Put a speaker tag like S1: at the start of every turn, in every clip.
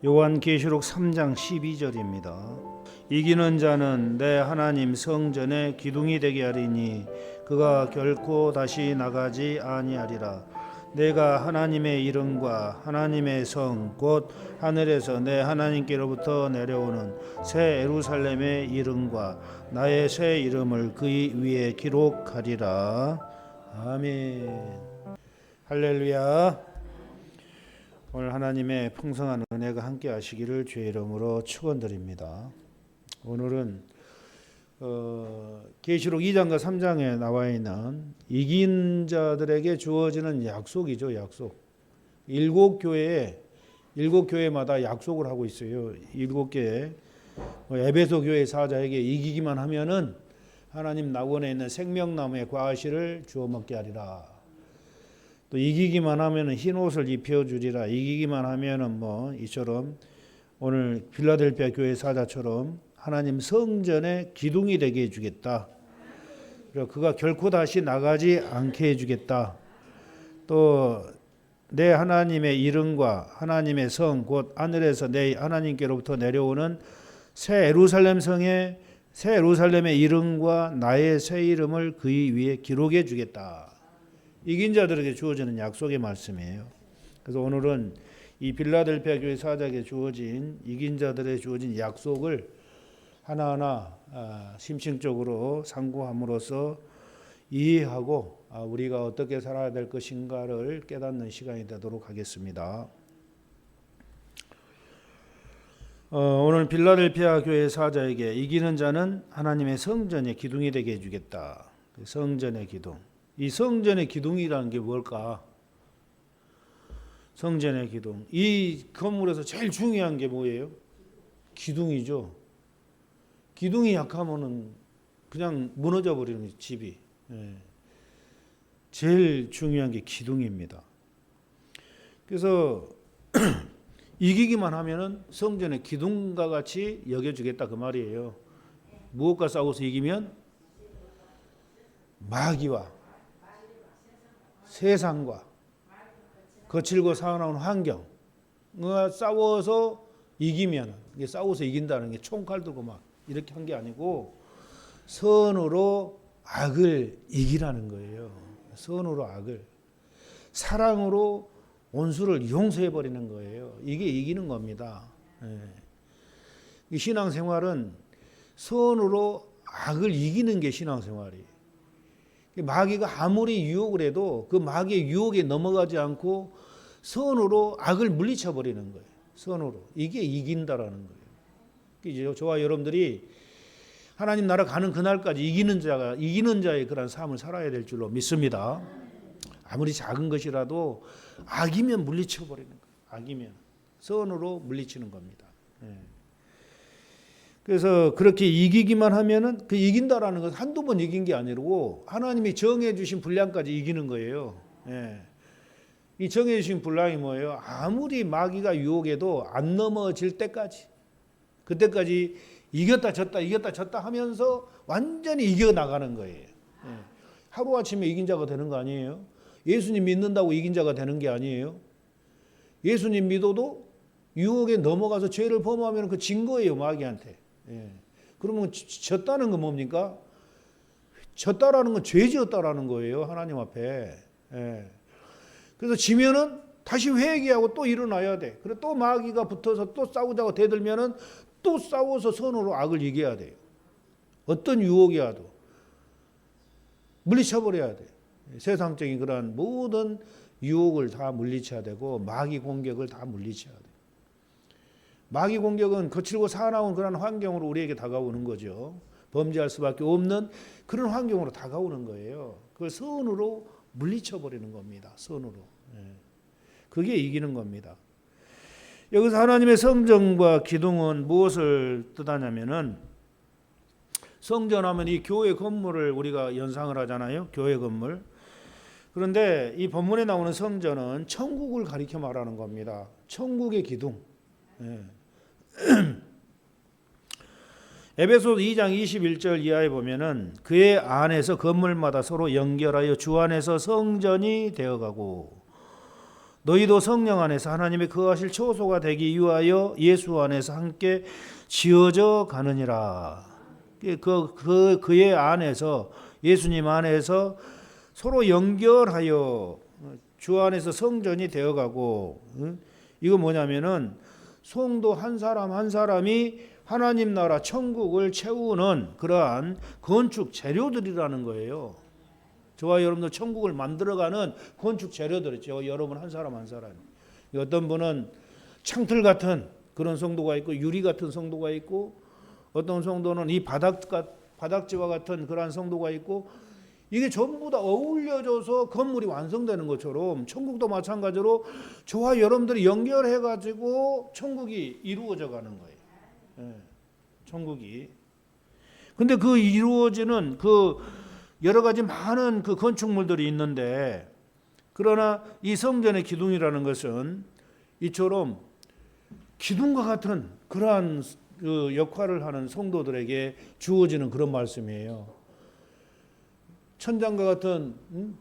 S1: 요한계시록 3장 12절입니다. 이기는 자는 내 하나님 성전의 기둥이 되게 하리니 그가 결코 다시 나가지 아니하리라. 내가 하나님의 이름과 하나님의 성 곧 하늘에서 내 하나님께로부터 내려오는 새 예루살렘의 이름과 나의 새 이름을 그 위에 기록하리라. 아멘. 할렐루야. 오늘 하나님의 풍성한 은혜가 함께 하시기를 주의 이름으로 축원드립니다. 오늘은 계시록 2장과 3장에 나와 있는 이긴 자들에게 주어지는 약속이죠. 약속. 일곱 교회마다 약속을 하고 있어요. 7개. 에베소 교회 사자에게 이기기만 하면은 하나님 낙원에 있는 생명나무의 과실을 주워 먹게 하리라. 또 이기기만 하면은 흰 옷을 입혀 주리라. 이기기만 하면은 이처럼 오늘 필라델피아 교회 사자처럼 하나님 성전의 기둥이 되게 해주겠다. 그리고 그가 결코 다시 나가지 않게 해주겠다. 또 내 하나님의 이름과 하나님의 성 곧 하늘에서 내 하나님께로부터 내려오는 새 예루살렘 성의 새 예루살렘의 이름과 나의 새 이름을 그 위에 기록해 주겠다. 이긴 자들에게 주어지는 약속의 말씀이에요. 그래서 오늘은 이 빌라델피아 교회 사자에게 주어진 이긴 자들에게 주어진 약속을 하나하나 심층적으로 상고함으로써 이해하고 우리가 어떻게 살아야 될 것인가를 깨닫는 시간이 되도록 하겠습니다. 오늘 빌라델피아 교회 사자에게 이기는 자는 하나님의 성전의 기둥이 되게 해주겠다. 성전의 기둥. 이 성전의 기둥이라는 게 뭘까? 성전의 기둥. 이 건물에서 제일 중요한 게 뭐예요? 기둥이죠. 기둥이 약하면은 그냥 무너져 버리는 집이. 제일 중요한 게 기둥입니다. 그래서 이기기만 하면은 성전의 기둥과 같이 여겨주겠다 그 말이에요. 무엇과 싸워서 이기면? 마귀와 세상과 거칠고 사나운 환경과 싸워서 이기면, 이게 싸워서 이긴다는 게 총칼 들고 막 이렇게 한 게 아니고 선으로 악을 이기라는 거예요. 선으로 악을, 사랑으로 원수를 용서해 버리는 거예요. 이게 이기는 겁니다. 이 신앙생활은 선으로 악을 이기는 게 신앙생활이에요. 마귀가 아무리 유혹을 해도 그 마귀의 유혹에 넘어가지 않고 선으로 악을 물리쳐 버리는 거예요. 선으로. 이게 이긴다라는 거예요. 저와 여러분들이 하나님 나라 가는 그날까지 이기는 자의 그런 삶을 살아야 될 줄로 믿습니다. 아무리 작은 것이라도 악이면 물리쳐 버리는 거예요. 악이면 선으로 물리치는 겁니다. 그래서 그렇게 이기기만 하면은 그 이긴다라는 것은 한두 번 이긴 게 아니고 하나님이 정해 주신 분량까지 이기는 거예요. 이 정해 주신 분량이 뭐예요? 아무리 마귀가 유혹해도 안 넘어질 때까지, 그때까지 이겼다 졌다 하면서 완전히 이겨나가는 거예요. 하루아침에 이긴 자가 되는 거 아니에요? 예수님 믿는다고 이긴 자가 되는 게 아니에요. 예수님 믿어도 유혹에 넘어가서 죄를 범하면 그 진 거예요, 마귀한테. 그러면 졌다는 건 뭡니까? 졌다라는 건 죄 지었다라는 거예요, 하나님 앞에. 그래서 지면은 다시 회개하고 또 일어나야 돼. 그래 또 마귀가 붙어서 또 싸우자고 대들면은 또 싸워서 선으로 악을 이겨야 돼요. 어떤 유혹이 와도 물리쳐버려야 돼. 세상적인 그러한 모든 유혹을 다 물리쳐야 되고 마귀 공격을 다 물리쳐야 돼. 마귀 공격은 거칠고 사나운 그런 환경으로 우리에게 다가오는 거죠. 범죄할 수밖에 없는 그런 환경으로 다가오는 거예요. 그걸 선으로 물리쳐버리는 겁니다. 선으로. 그게 이기는 겁니다. 여기서 하나님의 성전과 기둥은 무엇을 뜻하냐면은 성전하면 이 교회 건물을 우리가 연상을 하잖아요. 교회 건물. 그런데 이 본문에 나오는 성전은 천국을 가리켜 말하는 겁니다. 천국의 기둥. 에베소 2장 21절 이하에 보면은 그의 안에서 건물마다 서로 연결하여 주 안에서 성전이 되어가고 너희도 성령 안에서 하나님의 거하실 초소가 되기 위하여 예수 안에서 함께 지어져 가느니라. 그의 안에서, 예수님 안에서 서로 연결하여 주 안에서 성전이 되어가고, 이거 뭐냐면은 성도 한 사람 한 사람이 하나님 나라 천국을 채우는 그러한 건축 재료들이라는 거예요. 저와 여러분도 천국을 만들어가는 건축 재료들이죠. 여러분 한 사람 한 사람. 어떤 분은 창틀 같은 그런 성도가 있고, 유리 같은 성도가 있고, 어떤 성도는 이 바닥지와 같은 그러한 성도가 있고, 이게 전부 다 어울려져서 건물이 완성되는 것처럼 천국도 마찬가지로 저와 여러분들이 연결해가지고 천국이 이루어져 가는 거예요. 예, 천국이. 근데 그 이루어지는 그 여러 가지 많은 그 건축물들이 있는데, 그러나 이 성전의 기둥이라는 것은 이처럼 기둥과 같은 그러한 그 역할을 하는 성도들에게 주어지는 그런 말씀이에요. 천장과 같은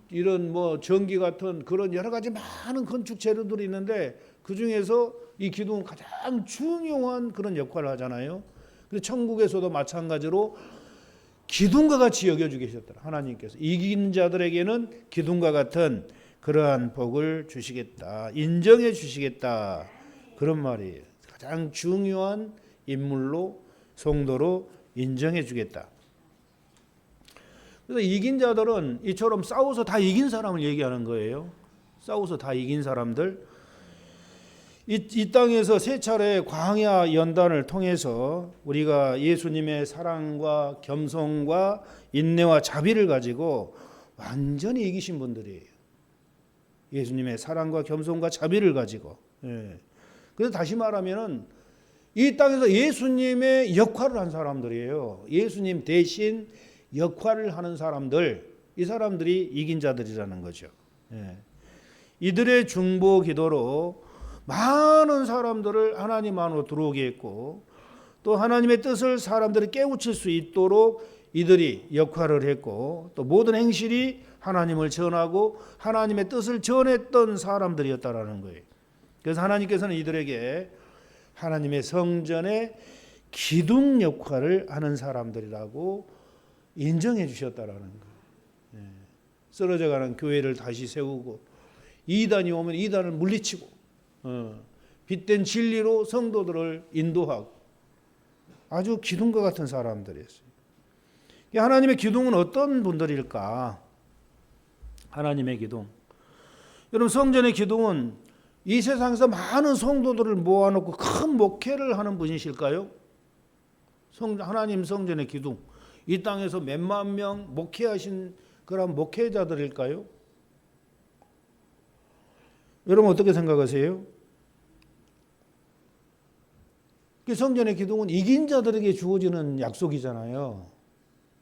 S1: 이런 뭐 전기 같은 그런 여러 가지 많은 건축 재료들이 있는데, 그 중에서 이 기둥은 가장 중요한 그런 역할을 하잖아요. 그래서 천국에서도 마찬가지로 기둥과 같이 여겨주게 하셨더라. 하나님께서 이긴 자들에게는 기둥과 같은 그러한 복을 주시겠다, 인정해 주시겠다, 그런 말이에요. 가장 중요한 인물로, 성도로 인정해 주겠다. 그래서 이긴 자들은 이처럼 싸워서 다 이긴 사람을 얘기하는 거예요. 싸워서 다 이긴 사람들. 이 땅에서 세 차례 광야 연단을 통해서 우리가 예수님의 사랑과 겸손과 인내와 자비를 가지고 완전히 이기신 분들이에요. 예수님의 사랑과 겸손과 자비를 가지고. 예. 그래서 다시 말하면은 이 땅에서 예수님의 역할을 한 사람들이에요. 예수님 대신 역할을 하는 사람들, 이 사람들이 이긴 자들이라는 거죠. 예. 이들의 중보 기도로 많은 사람들을 하나님 안으로 들어오게 했고, 또 하나님의 뜻을 사람들이 깨우칠 수 있도록 이들이 역할을 했고, 또 모든 행실이 하나님을 전하고 하나님의 뜻을 전했던 사람들이었다라는 거예요. 그래서 하나님께서는 이들에게 하나님의 성전의 기둥 역할을 하는 사람들이라고 인정해 주셨다라는 거예요. 쓰러져가는 교회를 다시 세우고, 이단이 오면 이단을 물리치고, 빛된 진리로 성도들을 인도하고, 아주 기둥과 같은 사람들이었어요. 하나님의 기둥은 어떤 분들일까? 하나님의 기둥. 여러분, 성전의 기둥은 이 세상에서 많은 성도들을 모아놓고 큰 목회를 하는 분이실까요? 하나님 성전의 기둥. 이 땅에서 몇만 명 목회하신 그런 목회자들일까요? 여러분 어떻게 생각하세요? 성전의 기둥은 이긴 자들에게 주어지는 약속이잖아요.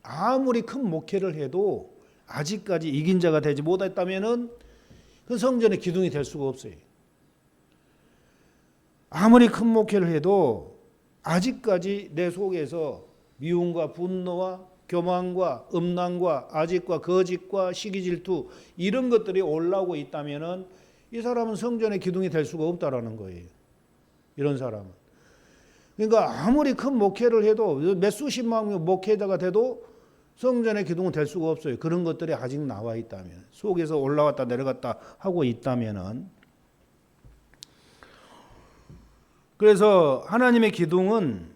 S1: 아무리 큰 목회를 해도 아직까지 이긴 자가 되지 못했다면은 그 성전의 기둥이 될 수가 없어요. 아무리 큰 목회를 해도 아직까지 내 속에서 미움과 분노와 교만과 음란과 아집과 거짓과 시기 질투 이런 것들이 올라오고 있다면은 이 사람은 성전의 기둥이 될 수가 없다라는 거예요. 이런 사람은. 그러니까 아무리 큰 목회를 해도 몇 수십만 명 목회자가 돼도 성전의 기둥은 될 수가 없어요. 그런 것들이 아직 나와 있다면, 속에서 올라왔다 내려갔다 하고 있다면은. 그래서 하나님의 기둥은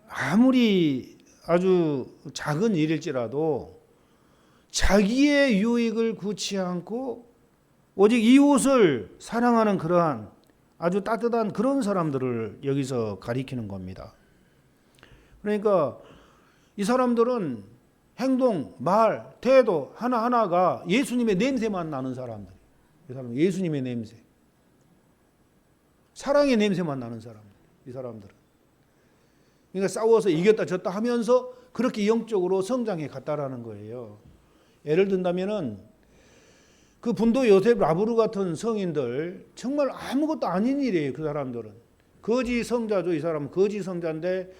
S1: 아무리 아주 작은 일일지라도 자기의 유익을 구치 않고 오직 이웃을 사랑하는 그러한 아주 따뜻한 그런 사람들을 여기서 가리키는 겁니다. 그러니까 이 사람들은 행동, 말, 태도 하나하나가 예수님의 냄새만 나는 사람들. 이 사람은 예수님의 냄새, 사랑의 냄새만 나는 사람들. 이 사람들은. 그러니까 싸워서 이겼다 졌다 하면서 그렇게 영적으로 성장해 갔다라는 거예요. 예를 든다면은 그 분도 요셉 라브루 같은 성인들 정말 아무것도 아닌 일이에요. 그 사람들은 거지 성자죠. 이 사람은 거지 성자인데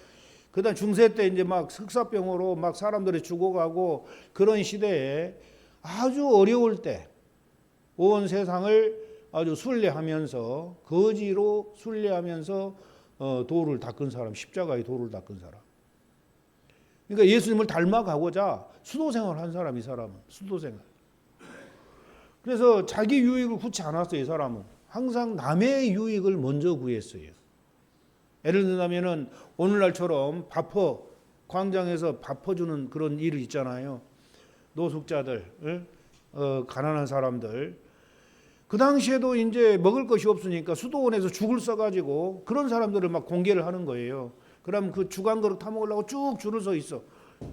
S1: 그다음 중세 때 이제 막 흑사병으로 막 사람들이 죽어가고 그런 시대에 아주 어려울 때 온 세상을 아주 순례하면서 거지로 순례하면서 도를 닦은 사람, 십자가의 도를 닦은 사람. 그러니까 예수님을 닮아가고자 수도생활을 한 사람, 이 사람은 수도생활. 그래서 자기 유익을 구치 않았어요. 이 사람은 항상 남의 유익을 먼저 구했어요. 예를 들자면은 오늘날처럼 광장에서 밥 퍼주는 그런 일이 있잖아요. 노숙자들, 가난한 사람들. 그 당시에도 이제 먹을 것이 없으니까 수도원에서 죽을 써가지고 그런 사람들을 막 공개를 하는 거예요. 그럼 그 죽 한 그릇 타먹으려고 쭉 줄을 서 있어.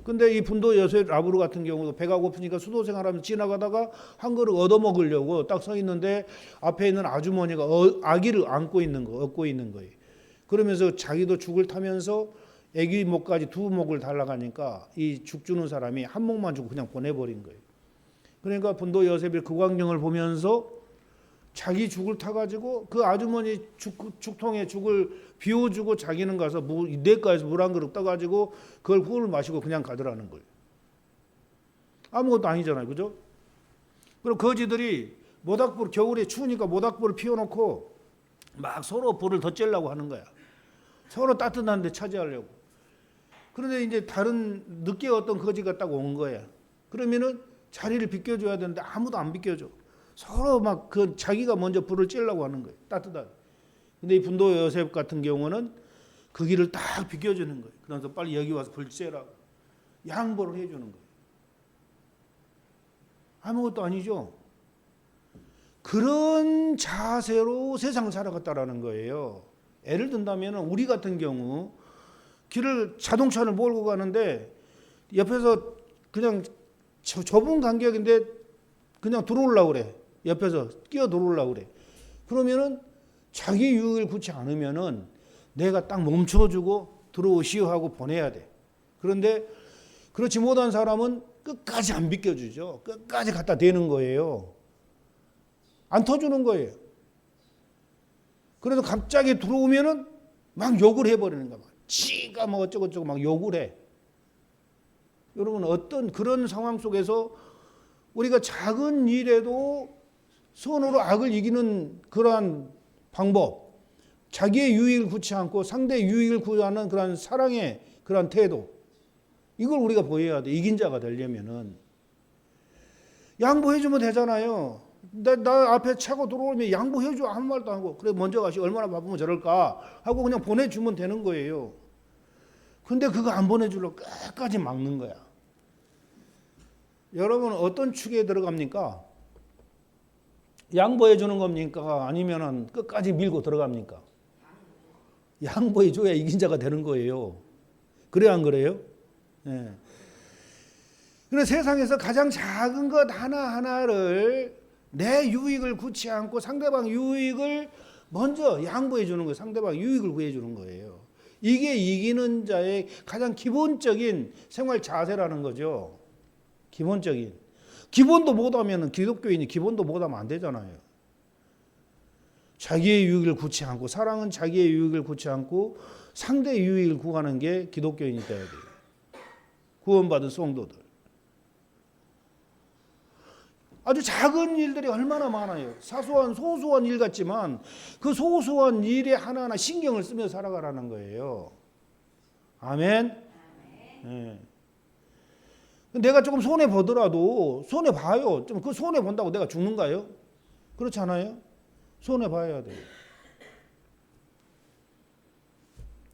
S1: 근데 이 분도 요셉 라브르 같은 경우도 배가 고프니까 수도 생활하면서 지나가다가 한 그릇 얻어 먹으려고 딱 서 있는데 앞에 있는 아주머니가 아기를 업고 있는 거예요. 그러면서 자기도 죽을 타면서 아기 목까지 두 목을 달라가니까 이 죽 주는 사람이 한 목만 주고 그냥 보내버린 거예요. 그러니까 분도 요셉이 그 광경을 보면서 자기 죽을 타가지고 그 아주머니 죽통에 죽을 비워주고 자기는 가서 냇가에서 물 한 그릇 떠가지고 그걸 훌 마시고 그냥 가더라는 거예요. 아무것도 아니잖아요. 그죠? 그리고 거지들이 모닥불, 겨울에 추우니까 모닥불을 피워놓고 막 서로 불을 덧쬐려고 하는 거야. 서로 따뜻한 데 차지하려고. 그런데 이제 다른 늦게 어떤 거지가 딱 온 거야. 그러면은 자리를 비켜줘야 되는데 아무도 안 비켜줘. 서로 막 그 자기가 먼저 불을 쬐려고 하는 거예요. 따뜻하게. 근데 이 분도 요셉 같은 경우는 그 길을 딱 비켜주는 거예요. 그래서 빨리 여기 와서 불 쬐라고 양보를 해주는 거예요. 아무것도 아니죠. 그런 자세로 세상 살아갔다라는 거예요. 예를 든다면 우리 같은 경우 길을 자동차를 몰고 가는데 옆에서 그냥 좁은 간격인데 그냥 들어오려고 그래. 옆에서 끼어 들어오려고 그래. 그러면은 자기 유익을 구치 않으면은 내가 딱 멈춰주고 들어오시오 하고 보내야 돼. 그런데 그렇지 못한 사람은 끝까지 안 비켜주죠. 끝까지 갖다 대는 거예요. 안 터주는 거예요. 그래서 갑자기 들어오면은 막 욕을 해버리는 거야. 지가 뭐 어쩌고저쩌고 막 욕을 해. 여러분 어떤 그런 상황 속에서 우리가 작은 일에도 선으로 악을 이기는 그러한 방법, 자기의 유익을 구치 않고 상대의 유익을 구하는 그러한 사랑의 그러한 태도, 이걸 우리가 보여야 돼. 이긴 자가 되려면은 양보해주면 되잖아요. 나 앞에 차고 들어오면 양보해줘. 아무 말도 안 하고 그래 먼저 가시. 얼마나 바쁘면 저럴까 하고 그냥 보내주면 되는 거예요. 근데 그거 안 보내주려고 끝까지 막는 거야. 여러분은 어떤 축에 들어갑니까? 양보해 주는 겁니까? 아니면은 끝까지 밀고 들어갑니까? 양보해 줘야 이긴 자가 되는 거예요. 그래 안 그래요? 네. 그래서 세상에서 가장 작은 것 하나하나를 내 유익을 구치 않고 상대방 유익을 먼저 양보해 주는 거예요. 상대방 유익을 구해 주는 거예요. 이게 이기는 자의 가장 기본적인 생활 자세라는 거죠. 기본적인. 기본도 못하면 기독교인이 기본도 못하면 안 되잖아요. 자기의 유익을 구치 않고 사랑은 자기의 유익을 구치 않고 상대의 유익을 구하는 게 기독교인이 돼야 돼요. 구원받은 성도들. 아주 작은 일들이 얼마나 많아요. 사소한 소소한 일 같지만 그 소소한 일에 하나하나 신경을 쓰며 살아가라는 거예요. 아멘. 네. 내가 조금 손해 보더라도 손해 봐요. 좀 그 손해 본다고 내가 죽는가요? 그렇지 않아요? 손해 봐야 돼요.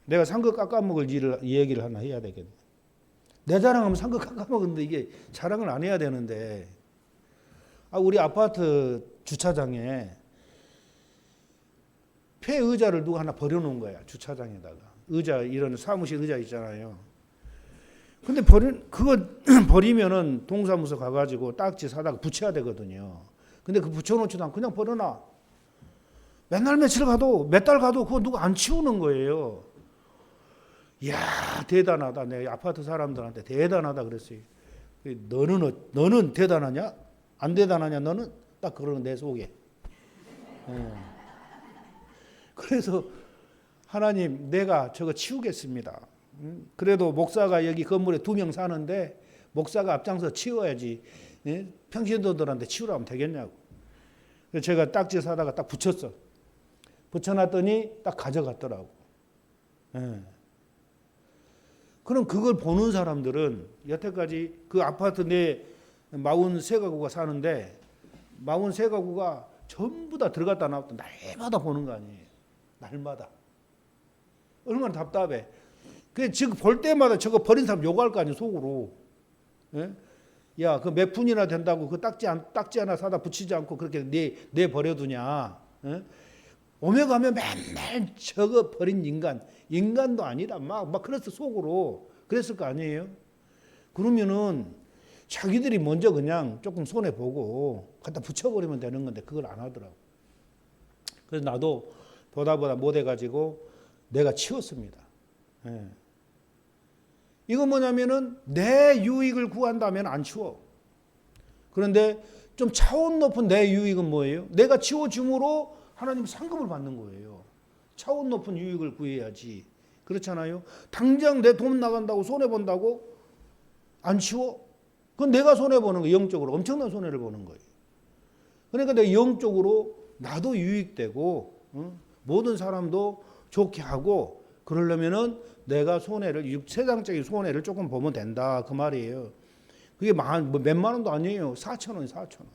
S1: 내가 상급 깎아먹을 얘기를 하나 해야 되겠네. 내 자랑하면 상급 깎아먹는데 이게 자랑을 안 해야 되는데 우리 아파트 주차장에 폐의자를 누가 하나 버려놓은 거야. 주차장에다가. 의자 이런 사무실 의자 있잖아요. 근데 그거 버리면은 동사무소 가가지고 딱지 사다가 붙여야 되거든요. 근데 그 붙여놓지도 않고 그냥 버려놔. 맨날 며칠 가도 몇 달 가도 그거 누가 안 치우는 거예요. 이야 대단하다. 내 아파트 사람들한테 대단하다 그랬어요. 너는 대단하냐? 안 대단하냐? 너는 딱 그러는 내 속에. 그래서 하나님 내가 저거 치우겠습니다. 그래도 목사가 여기 건물에 2명 사는데 목사가 앞장서 치워야지 평신도들한테 치우라면 되겠냐고. 그래서 제가 딱지 사다가 딱 붙였어. 붙여놨더니 딱 가져갔더라고. 예. 그럼 그걸 보는 사람들은 여태까지 그 아파트 내 43가구가 사는데 43가구가 전부 다 들어갔다 나왔다 날마다 보는 거 아니에요. 날마다. 얼마나 답답해. 그 지금 볼 때마다 저거 버린 사람 욕할 거 아니에요, 속으로. 예? 야, 그 몇 푼이나 된다고 그 딱지 하나 사다 붙이지 않고 그렇게 내 버려두냐. 예? 오며 가며 맨날 저거 버린 인간도 아니다. 막 그랬어, 속으로. 그랬을 거 아니에요? 그러면은 자기들이 먼저 그냥 조금 손해보고 갖다 붙여버리면 되는 건데 그걸 안 하더라고. 그래서 나도 보다 못해가지고 내가 치웠습니다. 예. 이건 뭐냐면은 내 유익을 구한다면 안 치워. 그런데 좀 차원 높은 내 유익은 뭐예요? 내가 치워줌으로 하나님 상급을 받는 거예요. 차원 높은 유익을 구해야지. 그렇잖아요. 당장 내 돈 나간다고 손해본다고 안 치워? 그건 내가 손해보는 거예요. 영적으로 엄청난 손해를 보는 거예요. 그러니까 내가 영적으로 나도 유익되고 모든 사람도 좋게 하고 그러려면은 내가 손해를 세상적인 손해를 조금 보면 된다 그 말이에요. 그게 몇만 원도 아니에요. 4,000원, 4,000원.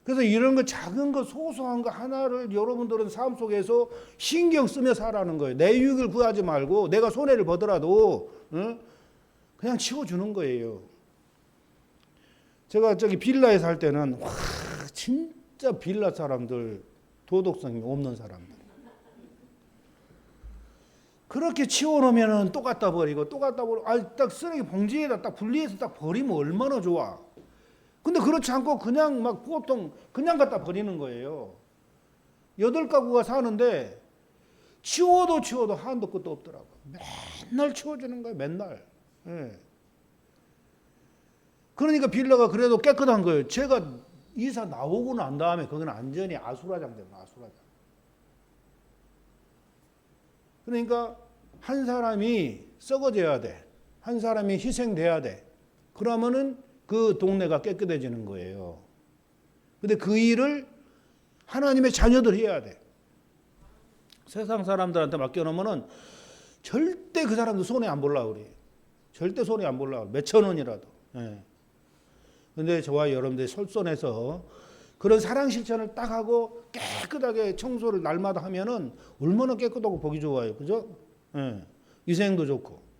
S1: 그래서 이런 거 작은 거 소소한 거 하나를 여러분들은 삶 속에서 신경 쓰며 살라는 거예요. 내 유익을 구하지 말고 내가 손해를 보더라도 그냥 치워주는 거예요. 제가 저기 빌라에 살 때는 와 진짜 빌라 사람들 도덕성이 없는 사람들. 그렇게 치워놓으면 또 갖다 버리고 딱 쓰레기 봉지에다 딱 분리해서 딱 버리면 얼마나 좋아. 근데 그렇지 않고 그냥 막 보통 그냥 갖다 버리는 거예요. 8가구가 사는데 치워도 한도 끝도 없더라고. 맨날 치워주는 거예요. 맨날. 예. 그러니까 빌라가 그래도 깨끗한 거예요. 제가 이사 나오고 난 다음에 거기는 완전히 아수라장 되는 아수라장. 그러니까 한 사람이 썩어져야 돼. 한 사람이 희생돼야 돼. 그러면은 그 동네가 깨끗해지는 거예요. 근데 그 일을 하나님의 자녀들 해야 돼. 세상 사람들한테 맡겨놓으면은 절대 그 사람들 손해 안 보려고 그래. 절대 손해 안 보려고 그래. 몇천 원이라도. 예. 근데 저와 여러분들이 솔선해서 그런 사랑 실천을 딱 하고 깨끗하게 청소를 날마다 하면은 얼마나 깨끗하고 보기 좋아요. 그죠? 예. 위생도 좋고.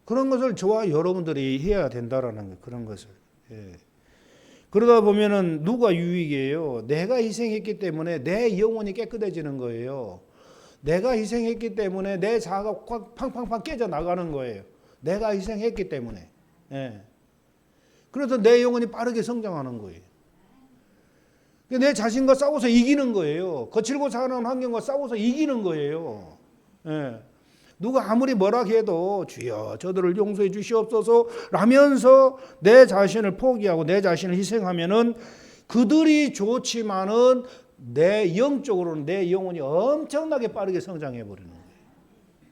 S1: 그런 것을 저와 여러분들이 해야 된다라는 거예요. 그런 것을. 예. 그러다 보면은 누가 유익이에요? 내가 희생했기 때문에 내 영혼이 깨끗해지는 거예요. 내가 희생했기 때문에 내 자아가 팡팡팡 깨져 나가는 거예요. 내가 희생했기 때문에. 예. 그래서 내 영혼이 빠르게 성장하는 거예요. 내 자신과 싸워서 이기는 거예요. 거칠고 사는 환경과 싸워서 이기는 거예요. 예. 누가 아무리 뭐라 해도 주여 저들을 용서해 주시옵소서 라면서 내 자신을 포기하고 내 자신을 희생하면은 그들이 좋지만은 내 영적으로는 내 영혼이 엄청나게 빠르게 성장해 버리는 거예요.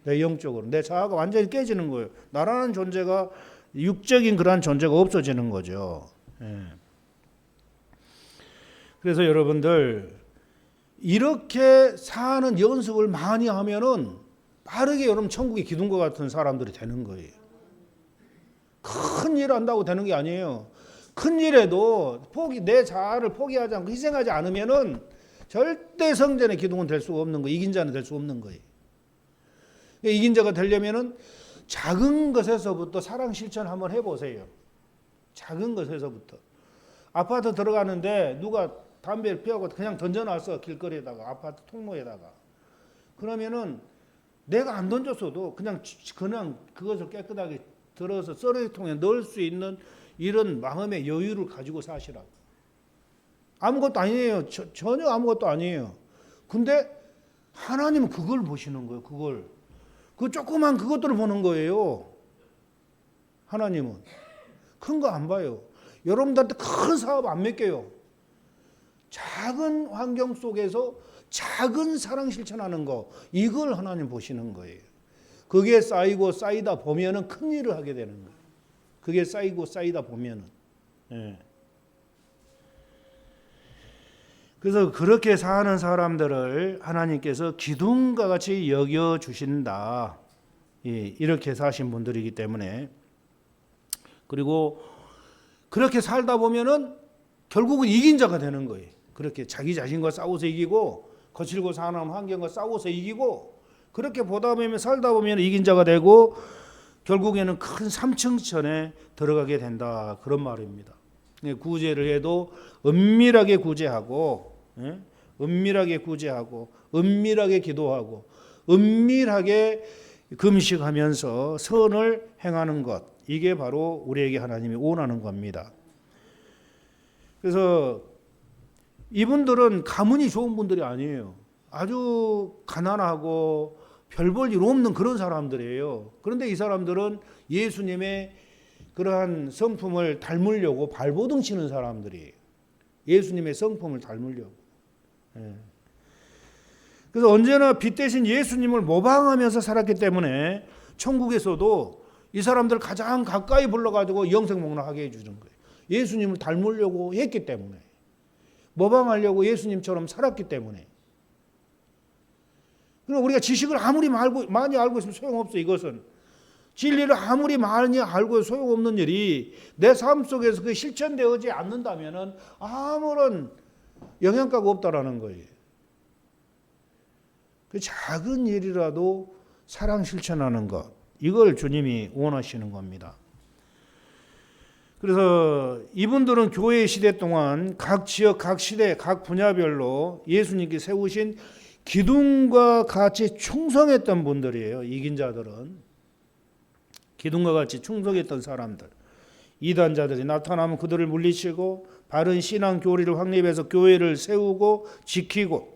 S1: 내 영적으로 내 자아가 완전히 깨지는 거예요. 나라는 존재가 육적인 그러한 존재가 없어지는 거죠. 예. 그래서 여러분들 이렇게 사는 연습을 많이 하면은 빠르게 여러분 천국의 기둥과 같은 사람들이 되는 거예요. 큰 일 한다고 되는 게 아니에요. 큰 일에도 내 자아를 포기하지 않고 희생하지 않으면은 절대 성전의 기둥은 될 수가 없는 거예요. 이긴 자는 될 수 없는 거예요. 이긴 자가 되려면은 작은 것에서부터 사랑 실천 한번 해보세요. 작은 것에서부터. 아파트 들어가는데 누가 담배를 피우고 그냥 던져놨어. 길거리에다가 아파트 통로에다가. 그러면은 내가 안 던졌어도 그냥 그것을 깨끗하게 들어서 쓰레기통에 넣을 수 있는 이런 마음의 여유를 가지고 사시라고. 아무것도 아니에요. 전혀 아무것도 아니에요. 근데 하나님은 그걸 보시는 거예요. 그걸. 그 조그만 그것들을 보는 거예요. 하나님은. 큰 거 안 봐요. 여러분들한테 큰 사업 안 맡겨요. 작은 환경 속에서 작은 사랑 실천하는 거 이걸 하나님 보시는 거예요. 그게 쌓이고 쌓이다 보면은 큰 일을 하게 되는 거예요. 그게 쌓이고 쌓이다 보면은. 예. 그래서 그렇게 사는 사람들을 하나님께서 기둥과 같이 여겨 주신다. 이렇게 사신 분들이기 때문에, 그리고 그렇게 살다 보면은 결국은 이긴 자가 되는 거예요. 그렇게 자기 자신과 싸워서 이기고, 거칠고 사는 환경과 싸워서 이기고, 그렇게 보다 보면 살다 보면 이긴 자가 되고, 결국에는 큰 삼층천에 들어가게 된다. 그런 말입니다. 구제를 해도 은밀하게 구제하고, 은밀하게 구제하고, 은밀하게 기도하고, 은밀하게 금식하면서 선을 행하는 것, 이게 바로 우리에게 하나님이 원하는 겁니다. 그래서 이분들은 가문이 좋은 분들이 아니에요. 아주 가난하고 별 볼 일 없는 그런 사람들이에요. 그런데 이 사람들은 예수님의 그러한 성품을 닮으려고 발버둥 치는 사람들이에요. 예수님의 성품을 닮으려고. 그래서 언제나 빛 대신 예수님을 모방하면서 살았기 때문에 천국에서도 이 사람들 가장 가까이 불러가지고 영생목락하게 해주는 거예요. 예수님을 닮으려고 했기 때문에, 모방하려고 예수님처럼 살았기 때문에. 그럼 우리가 지식을 아무리 많이 알고 있으면 소용없어. 이것은 진리를 아무리 많이 알고 소용없는 일이 내 삶 속에서 그 실천되지 않는다면은 아무런 영향가가 없다라는 거예요. 그 작은 일이라도 사랑 실천하는 것, 이걸 주님이 원하시는 겁니다. 그래서 이분들은 교회 시대 동안 각 지역, 각 시대, 각 분야별로 예수님께 세우신 기둥과 같이 충성했던 분들이에요. 이긴 자들은 기둥과 같이 충성했던 사람들. 이단자들이 나타나면 그들을 물리치고 바른 신앙 교리를 확립해서 교회를 세우고 지키고,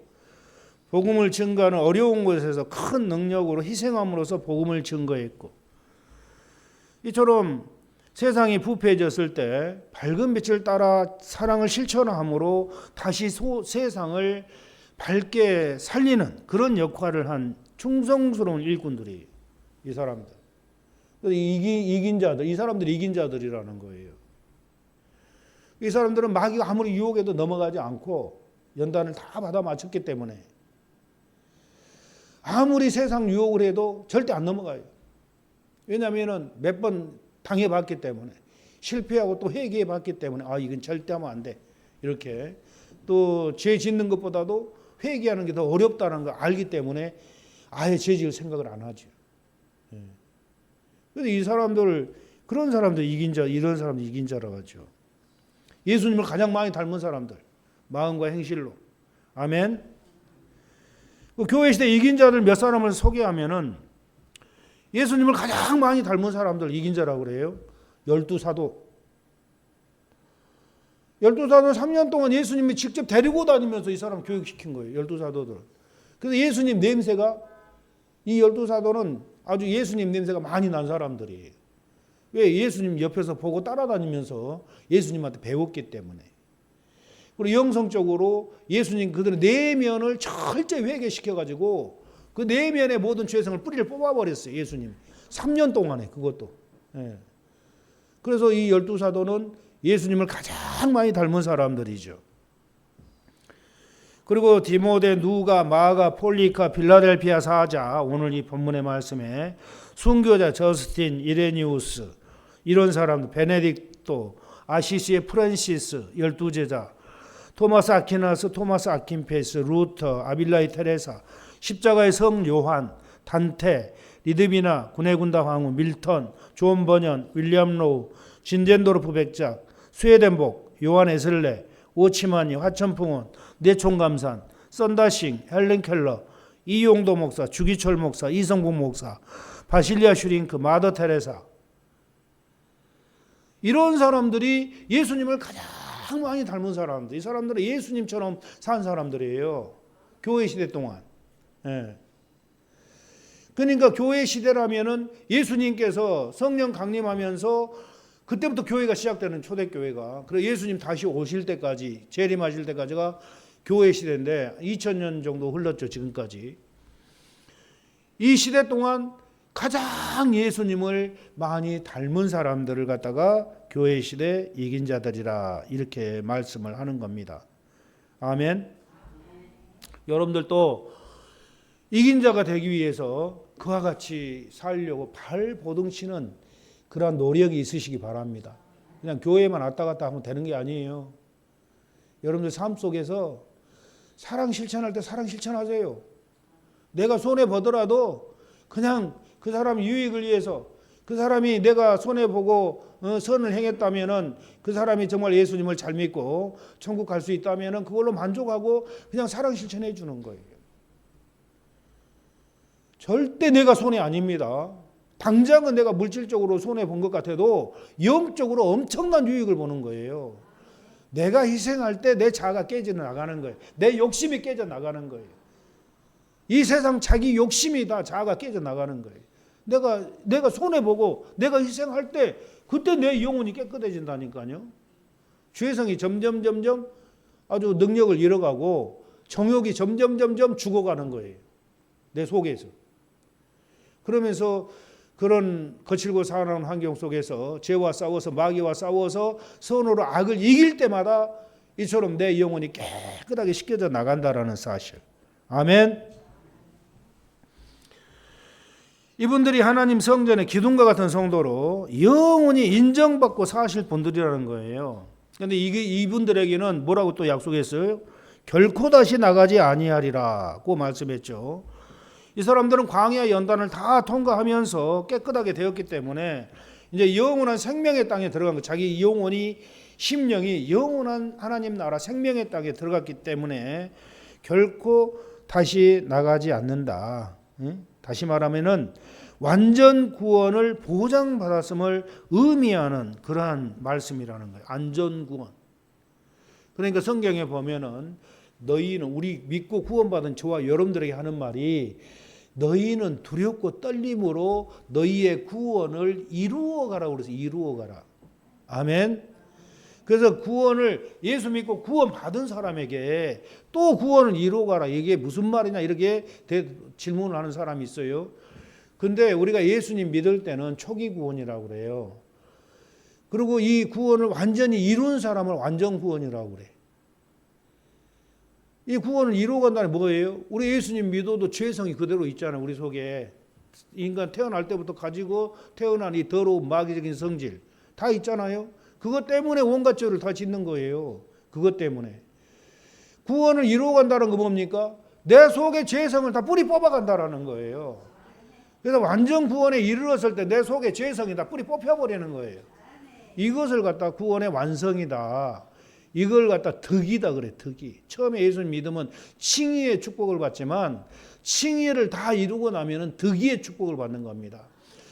S1: 복음을 증거하는 어려운 곳에서 큰 능력으로 희생함으로써 복음을 증거했고, 이처럼 세상이 부패해졌을 때 밝은 빛을 따라 사랑을 실천함으로 다시 세상을 밝게 살리는 그런 역할을 한 충성스러운 일꾼들이 이 사람들. 이긴 자들, 이 사람들이 이긴 자들이라는 거예요. 이 사람들은 마귀가 아무리 유혹해도 넘어가지 않고 연단을 다 받아 맞췄기 때문에 아무리 세상 유혹을 해도 절대 안 넘어가요. 왜냐하면 몇 번 당해봤기 때문에, 실패하고 또 회개해봤기 때문에, 이건 절대 하면 안 돼. 이렇게 또 죄 짓는 것보다도 회개하는 게 더 어렵다는 걸 알기 때문에 아예 죄 지을 생각을 안 하죠. 그래서 이 사람들, 그런 사람들 이긴 자, 이런 사람들 이긴 자라고 하죠. 예수님을 가장 많이 닮은 사람들, 마음과 행실로. 아멘. 교회 시대 이긴 자들 몇 사람을 소개하면은 예수님을 가장 많이 닮은 사람들 이긴 자라고 그래요. 12사도. 12사도는 3년 동안 예수님이 직접 데리고 다니면서 이 사람 교육시킨 거예요. 12사도들. 그래서 예수님 냄새가, 이 12사도는 아주 예수님 냄새가 많이 난 사람들이에요. 왜? 예수님 옆에서 보고 따라다니면서 예수님한테 배웠기 때문에. 그리고 영성적으로 예수님 그들의 내면을 철저히 회개시켜가지고 그 내면의 모든 죄성을 뿌리를 뽑아버렸어요. 예수님 3년 동안에. 그것도. 그래서 이 12사도는 예수님을 가장 많이 닮은 사람들이죠. 그리고 디모데, 누가, 마가, 폴리카, 빌라델피아 사자, 오늘 이 본문의 말씀에 순교자 저스틴, 이레니우스, 이런 사람들, 베네딕토, 아시시의 프란시스, 12제자, 토마스 아퀴나스, 토마스 아킨페스, 루터, 아빌라이 테레사, 십자가의 성 요한, 단테, 리드비나, 구네군다 황후, 밀턴, 존 버년, 윌리엄 로우, 진덴도르프 백작, 스웨덴복, 요한 에슬레, 오치마니, 화천풍원, 내총감산, 썬다싱, 헬렌 켈러, 이용도 목사, 주기철 목사, 이성국 목사, 바실리아 슈링크, 마더 테레사, 이런 사람들이 예수님을 가장 많이 닮은 사람들. 이 사람들은 예수님처럼 산 사람들이에요. 교회 시대 동안. 그러니까 교회 시대라면은 예수님께서 성령 강림하면서 그때부터 교회가 시작되는, 초대교회가. 그래서 예수님 다시 오실 때까지, 재림하실 때까지가 교회 시대인데 2000년 정도 흘렀죠. 지금까지. 이 시대 동안 가장 예수님을 많이 닮은 사람들을 갖다가 교회 시대 이긴 자들이라 이렇게 말씀을 하는 겁니다. 아멘. 여러분들도 이긴 자가 되기 위해서 그와 같이 살려고 발버둥치는 그러한 노력이 있으시기 바랍니다. 그냥 교회만 왔다 갔다 하면 되는 게 아니에요. 여러분들 삶 속에서 사랑 실천할 때 사랑 실천하세요. 내가 손해보더라도 그냥 그 사람 유익을 위해서, 그 사람이 내가 손해보고 선을 행했다면은 그 사람이 정말 예수님을 잘 믿고 천국 갈 수 있다면은 그걸로 만족하고 그냥 사랑 실천해 주는 거예요. 절대 내가 손해 아닙니다. 당장은 내가 물질적으로 손해본 것 같아도 영적으로 엄청난 유익을 보는 거예요. 내가 희생할 때 내 자아가 깨져 나가는 거예요. 내 욕심이 깨져 나가는 거예요. 이 세상 자기 욕심이 다 자아가 깨져 나가는 거예요. 내가 손해보고 내가 희생할 때 그때 내 영혼이 깨끗해진다니까요. 죄성이 점점 아주 능력을 잃어가고 정욕이 점점 죽어가는 거예요. 내 속에서. 그러면서 그런 거칠고 사나운 환경 속에서 죄와 싸워서 마귀와 싸워서 선으로 악을 이길 때마다 이처럼 내 영혼이 깨끗하게 씻겨져 나간다라는 사실. 아멘. 이분들이 하나님 성전의 기둥과 같은 성도로 영원히 인정받고 사실 분들이라는 거예요. 그런데 이분들에게는 뭐라고 또 약속했어요? 결코 다시 나가지 아니하리라고 말씀했죠. 이 사람들은 광야 연단을 다 통과하면서 깨끗하게 되었기 때문에 이제 영원한 생명의 땅에 들어간 거, 자기 영혼이 심령이 영원한 하나님 나라 생명의 땅에 들어갔기 때문에 결코 다시 나가지 않는다. 다시 말하면은 완전 구원을 보장받았음을 의미하는 그러한 말씀이라는 거예요. 안전 구원. 그러니까 성경에 보면은 너희는, 우리 믿고 구원받은 저와 여러분들에게 하는 말이 너희는 두렵고 떨림으로 너희의 구원을 이루어가라고 그래서 이루어가라. 아멘. 그래서 구원을 예수 믿고 구원 받은 사람에게 또 구원을 이루어가라. 이게 무슨 말이냐 이렇게 질문을 하는 사람이 있어요. 근데 우리가 예수님 믿을 때는 초기 구원이라고 그래요. 그리고 이 구원을 완전히 이룬 사람을 완전 구원이라고 그래. 이 구원을 이루어간다는 뭐예요? 우리 예수님 믿어도 죄성이 그대로 있잖아요. 우리 속에. 인간 태어날 때부터 가지고 태어난 이 더러운 마귀적인 성질 다 있잖아요. 그것 때문에 온갖 죄를 다 짓는 거예요. 그것 때문에. 구원을 이루어간다는 거 뭡니까? 내 속에 죄성을 다 뿌리 뽑아간다라는 거예요. 그래서 완전 구원에 이르렀을 때 내 속에 죄성이 다 뿌리 뽑혀버리는 거예요. 이것을 갖다 구원의 완성이다. 이걸 갖다 덕이다 그래. 덕이. 처음에 예수님 믿으면 칭의의 축복을 받지만 칭의를 다 이루고 나면은 덕이의 축복을 받는 겁니다.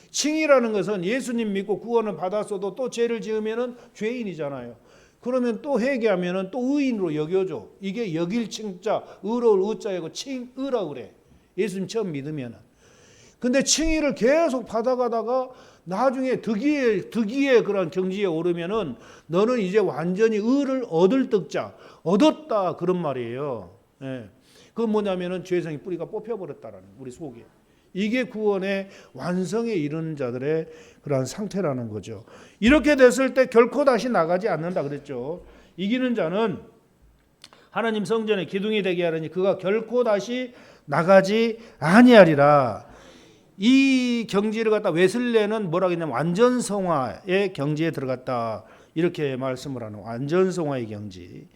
S1: 칭의라는 것은 예수님 믿고 구원을 받았어도 또 죄를 지으면은 죄인이잖아요. 그러면 또 회개하면은 또 의인으로 여겨줘. 이게 여길 칭자, 의로울 의자이고 칭의라고 그래. 예수님 처음 믿으면은. 근데 칭의를 계속 받아가다가 나중에 덕이의 그런 경지에 오르면은 너는 이제 완전히 의를 얻을 덕자, 얻었다 그런 말이에요. 예. 그건 뭐냐면은 죄성이 뿌리가 뽑혀버렸다라는 우리 속에. 이게 구원의 완성에 이르는 자들의 그러한 상태라는 거죠. 이렇게 됐을 때 결코 다시 나가지 않는다 그랬죠. 이기는 자는 하나님 성전의 기둥이 되게 하려니 그가 결코 다시 나가지 아니하리라. 이 경지를 갖다 웨슬레는 뭐라고 했냐면 완전성화의 경지에 들어갔다 이렇게 말씀을 하는 완전성화의 경지.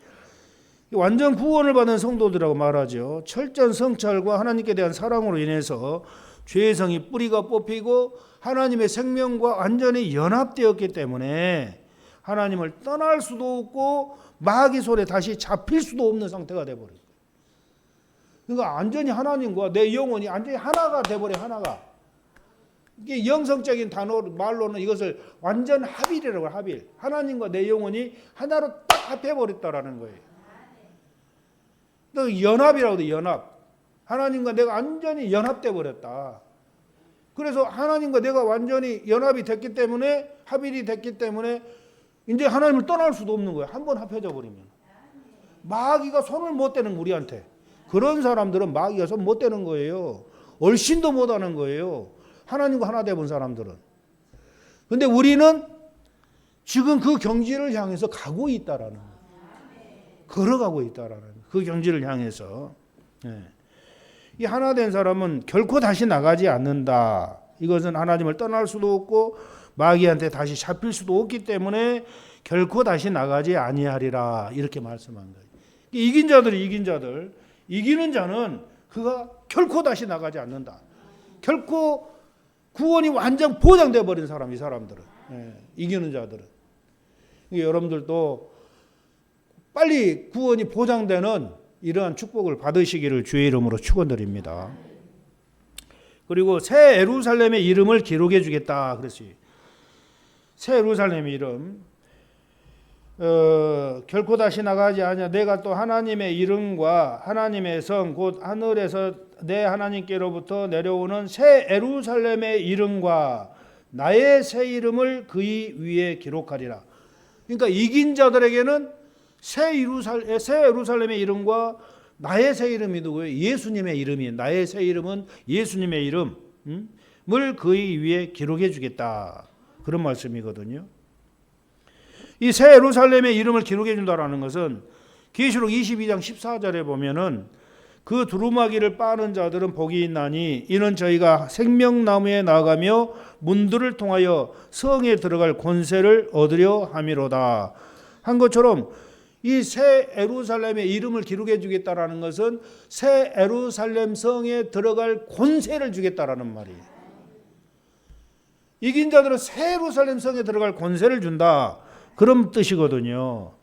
S1: 완전 구원을 받은 성도들이라고 말하죠. 철저한 성찰과 하나님께 대한 사랑으로 인해서 죄성이 뿌리가 뽑히고 하나님의 생명과 완전히 연합되었기 때문에 하나님을 떠날 수도 없고 마귀 손에 다시 잡힐 수도 없는 상태가 돼버려요. 그러니까 완전히 하나님과 내 영혼이 완전히 하나가 돼버려. 하나가. 이게 영성적인 단어 말로는 이것을 완전 합일이라고 해요. 합일. 하나님과 내 영혼이 하나로 딱 합해버렸다라는 거예요. 또 연합이라고 해요. 연합. 하나님과 내가 완전히 연합돼 버렸다. 그래서 하나님과 내가 완전히 연합이 됐기 때문에 합일이 됐기 때문에 이제 하나님을 떠날 수도 없는 거예요. 한번 합해져 버리면. 마귀가 손을 못 대는 우리한테. 그런 사람들은 마귀가 손 못 대는 거예요. 얼씬도 못 하는 거예요. 하나님과 하나 돼 본 사람들은. 근데 우리는 지금 그 경지를 향해서 가고 있다라는 거예요. 걸어가고 있다라는 그 경지를 향해서. 이 하나 된 사람은 결코 다시 나가지 않는다. 이것은 하나님을 떠날 수도 없고 마귀한테 다시 잡힐 수도 없기 때문에 결코 다시 나가지 아니하리라 이렇게 말씀한 거예요. 이긴 자들 이기는 자는 그가 결코 다시 나가지 않는다. 결코 구원이 완전 보장되어 버린 사람, 이 사람들은. 이기는 자들은. 여러분들도 빨리 구원이 보장되는 이러한 축복을 받으시기를 주의 이름으로 축원드립니다. 그리고 새 예루살렘의 이름을 기록해 주겠다 그랬어요. 새 예루살렘의 이름, 결코 다시 나가지 아니하. 내가 또 하나님의 이름과 하나님의 성 곧 하늘에서 내 하나님께로부터 내려오는 새 예루살렘의 이름과 나의 새 이름을 그의 위에 기록하리라. 그러니까 이긴 자들에게는 새 예루살렘의 이름과 나의 새 이름이 누구예요? 예수님의 이름이에요. 나의 새 이름은 예수님의 이름을 그의 위에 기록해 주겠다. 그런 말씀이거든요. 이 새 예루살렘의 이름을 기록해 준다라는 것은 계시록 22장 14절에 보면은 그 두루마기를 빠는 자들은 복이 있나니 이는 저희가 생명나무에 나가며 문들을 통하여 성에 들어갈 권세를 얻으려 함이로다 한 것처럼 이 새 예루살렘의 이름을 기록해 주겠다라는 것은 새 예루살렘 성에 들어갈 권세를 주겠다라는 말이에요. 이긴 자들은 새 예루살렘 성에 들어갈 권세를 준다. 그런 뜻이거든요.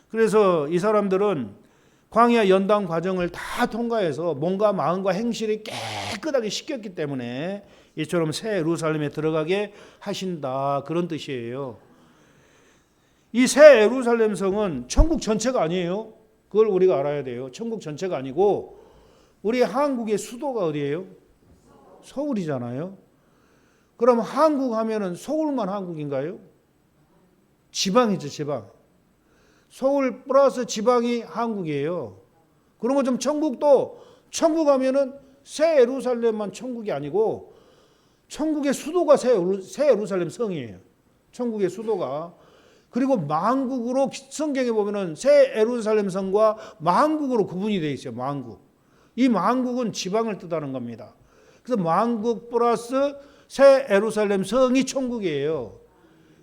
S1: 그래서 이 사람들은 광야 연단 과정을 다 통과해서 몸과 마음과 행실이 깨끗하게 씻겼기 때문에 이처럼 새 예루살렘에 들어가게 하신다. 그런 뜻이에요. 이 새 예루살렘 성은 천국 전체가 아니에요. 그걸 우리가 알아야 돼요. 천국 전체가 아니고 우리 한국의 수도가 어디예요? 서울이잖아요. 그럼 한국 하면은 서울만 한국인가요? 지방이죠, 지방. 서울 플러스 지방이 한국이에요. 그런 것처럼 천국도 천국 하면은 새 예루살렘만 천국이 아니고 천국의 수도가 새 예루살렘 성이에요. 천국의 수도가. 그리고 만국으로 성경에 보면은 새 예루살렘 성과 만국으로 구분이 되어 있어요. 만국. 이 만국은 지방을 뜻하는 겁니다. 그래서 만국 플러스 새 예루살렘 성이 천국이에요.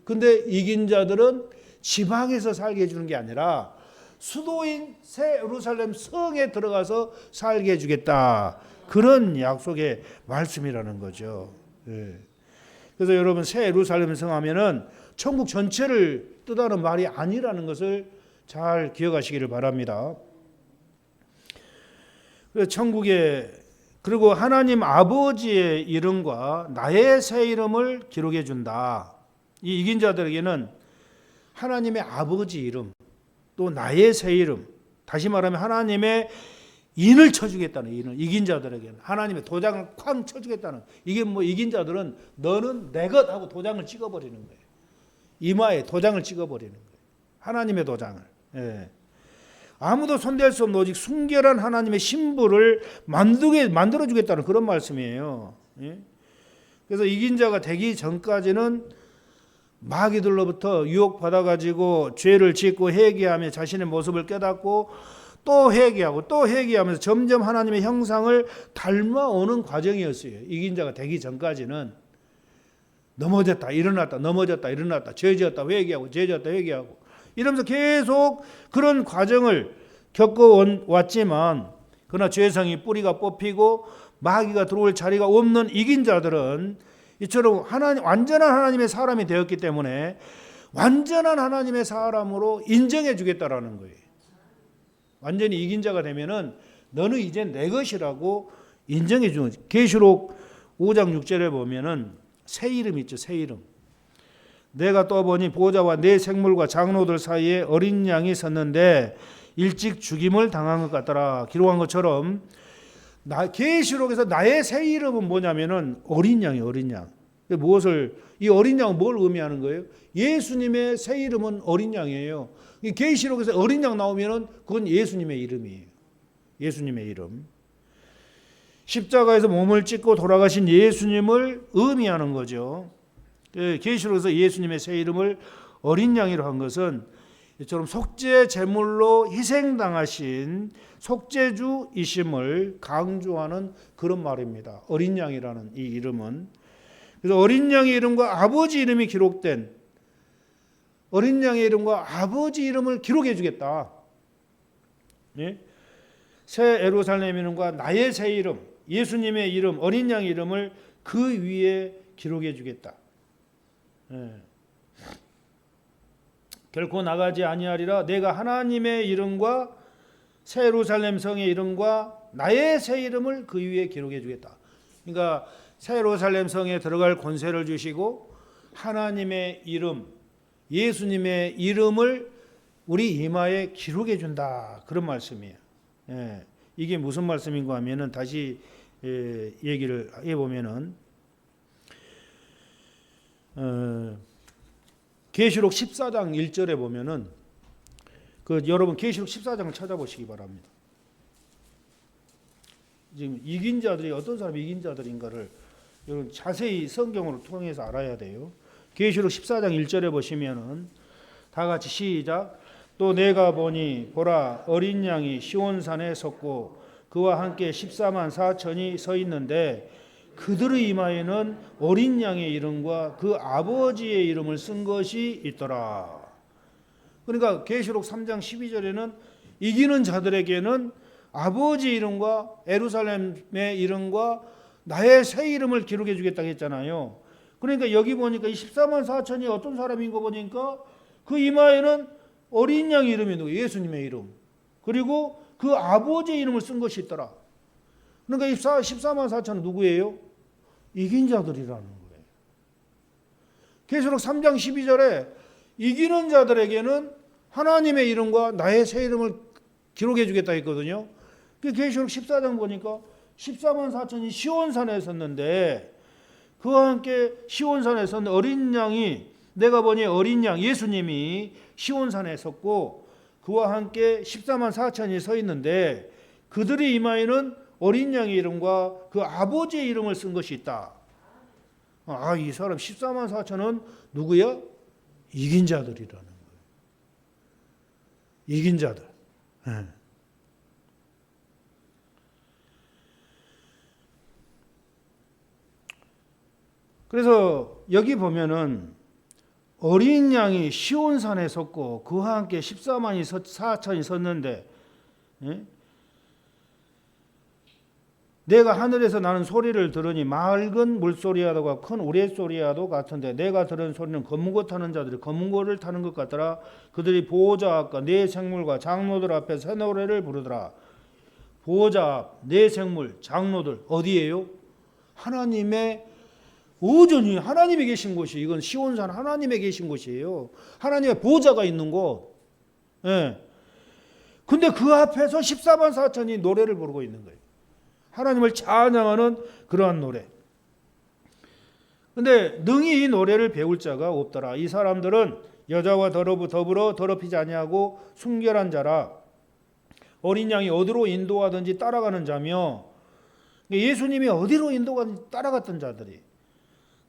S1: 근데 이긴 자들은 지방에서 살게 해주는 게 아니라 수도인 새 예루살렘 성에 들어가서 살게 해주겠다. 그런 약속의 말씀이라는 거죠. 그래서 여러분 새 예루살렘 성 하면은 천국 전체를 뜻하는 말이 아니라는 것을 잘 기억하시기를 바랍니다. 천국에 그리고 하나님 아버지의 이름과 나의 새 이름을 기록해 준다. 이 이긴 자들에게는 하나님의 아버지 이름 또 나의 새 이름, 다시 말하면 하나님의 인을 쳐주겠다는 인을 이긴 자들에게는 하나님의 도장을 쾅 쳐주겠다는. 이게 뭐 이긴 자들은 너는 내 것 하고 도장을 찍어버리는 거예요. 이마에 도장을 찍어버리는 거예요. 하나님의 도장을. 아무도 손댈 수 없는 오직 순결한 하나님의 신부를 만들어주겠다는 그런 말씀이에요. 그래서 이긴 자가 되기 전까지는 마귀들로부터 유혹받아가지고 죄를 짓고 회개하며 자신의 모습을 깨닫고 또 회개하고 또 회개하면서 점점 하나님의 형상을 닮아오는 과정이었어요. 이긴 자가 되기 전까지는 넘어졌다 일어났다 넘어졌다 일어났다 죄지었다 회개하고 죄지었다 회개하고 이러면서 계속 그런 과정을 겪어왔지만 그러나 죄성이 뿌리가 뽑히고 마귀가 들어올 자리가 없는 이긴 자들은 이처럼 완전한 하나님의 사람이 되었기 때문에 완전한 하나님의 사람으로 인정해 주겠다라는 거예요. 완전히 이긴 자가 되면은 너는 이제 내 것이라고 인정해 주는 거죠. 계시록 5장 6절에 보면은 새 이름 있죠. 새 이름. 내가 또 보니 보좌와 네 생물과 장로들 사이에 어린 양이 섰는데 일찍 죽임을 당한 것 같더라. 기록한 것처럼 계시록에서 나의 새 이름은 뭐냐면은 어린 양이에요. 어린 양. 이 어린 양은 뭘 의미하는 거예요? 예수님의 새 이름은 어린 양이에요. 계시록에서 어린 양 나오면은 그건 예수님의 이름이에요. 예수님의 이름. 십자가에서 몸을 찢고 돌아가신 예수님을 의미하는 거죠. 계시록에서 예수님의 새 이름을 어린 양이라고 한 것은 이처럼 속죄 제물로 희생당하신 속죄주이심을 강조하는 그런 말입니다. 어린 양이라는 이 이름은. 그래서 어린 양의 이름과 아버지 이름이 기록된, 어린 양의 이름과 아버지 이름을 기록해 주겠다. 새 예루살렘 이름과 나의 새 이름, 예수님의 이름, 어린 양의 이름을 그 위에 기록해 주겠다. 결코 나가지 아니하리라. 내가 하나님의 이름과 새 예루살렘 성의 이름과 나의 새 이름을 그 위에 기록해 주겠다. 그러니까 새 예루살렘 성에 들어갈 권세를 주시고 하나님의 이름, 예수님의 이름을 우리 이마에 기록해 준다. 그런 말씀이에요. 이게 무슨 말씀인가 하면은 다시 얘기를 해보면은 계시록 14장 1절에 보면은 여러분 계시록 14장을 찾아보시기 바랍니다. 지금 이긴 자들이 어떤 사람이 이긴 자들인가를 여러분 자세히 성경으로 통해서 알아야 돼요. 계시록 14장 1절에 보시면은 다 같이 시작. 또 내가 보니 보라 어린 양이 시온산에 섰고 그와 함께 14만 4천이 서 있는데 그들의 이마에는 어린 양의 이름과 그 아버지의 이름을 쓴 것이 있더라. 그러니까 계시록 3장 12절에는 이기는 자들에게는 아버지 이름과 예루살렘의 이름과 나의 새 이름을 기록해 주겠다고 했잖아요. 그러니까 여기 보니까 이 14만 4천이 어떤 사람인 거 보니까 그 이마에는 어린 양의 이름이 있는 거예요. 예수님의 이름. 그리고 그 아버지의 이름을 쓴 것이 있더라. 그러니까 이 14만 4천은 누구예요? 이긴 자들이라는 거예요. 계시록 3장 12절에 이기는 자들에게는 하나님의 이름과 나의 새 이름을 기록해 주겠다 했거든요. 계시록 14장 보니까 14만 4천이 시온산에 섰는데 그와 함께 시온산에 선 어린 양이 내가 보니 어린 양 예수님이 시온산에 섰고 그와 함께 14만 4천이 서 있는데 그들의 이마에는 어린 양의 이름과 그 아버지의 이름을 쓴 것이 있다. 이 사람 14만 4천은 누구야? 이긴 자들이라는 거예요. 이긴 자들. 그래서 여기 보면은 어린 양이 시온산에 섰고 그와 함께 14만 4천이 섰는데 내가 하늘에서 나는 소리를 들으니 맑은 물소리와도 큰 우레소리와도 같은데 내가 들은 소리는 검은고 타는 자들이 검은고를 타는 것 같더라. 그들이 보호자 앞과 네 생물과 장로들 앞에 새 노래를 부르더라. 보호자 앞, 네 생물, 장로들 어디예요? 하나님의 오전이 하나님이 계신 곳이 이건 시온산 하나님이 계신 곳이에요. 하나님의 보호자가 있는 곳. 근데 그 앞에서 14만 4천이 노래를 부르고 있는 거예요. 하나님을 찬양하는 그러한 노래. 근데 능히 이 노래를 배울 자가 없더라. 이 사람들은 여자와 더불어 더럽히지 아니하고 순결한 자라. 어린 양이 어디로 인도하든지 따라가는 자며 예수님이 어디로 인도하든지 따라갔던 자들이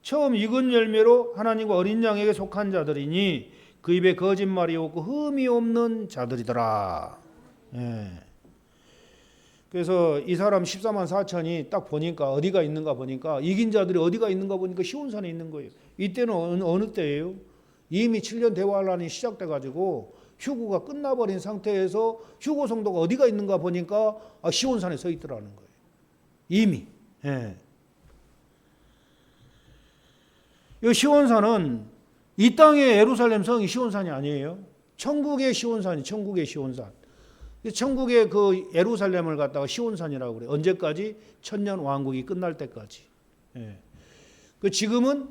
S1: 처음 익은 열매로 하나님과 어린 양에게 속한 자들이니 그 입에 거짓말이 없고 흠이 없는 자들이더라. 그래서 이 사람 14만 4천이 딱 보니까 어디가 있는가 보니까 이긴 자들이 어디가 있는가 보니까 시온산에 있는 거예요. 이때는 어느 때예요? 이미 7년 대환란이 시작돼 가지고 휴거가 끝나버린 상태에서 휴거 성도가 어디가 있는가 보니까 시온산에 서 있더라는 거예요. 이미. 이 시온산은 이 땅의 예루살렘 성이 시온산이 아니에요. 천국의 시온산이 천국의 시온산. 천국의 그 예루살렘을 갖다가 시온산이라고 그래요. 언제까지? 천년 왕국이 끝날 때까지. 그 지금은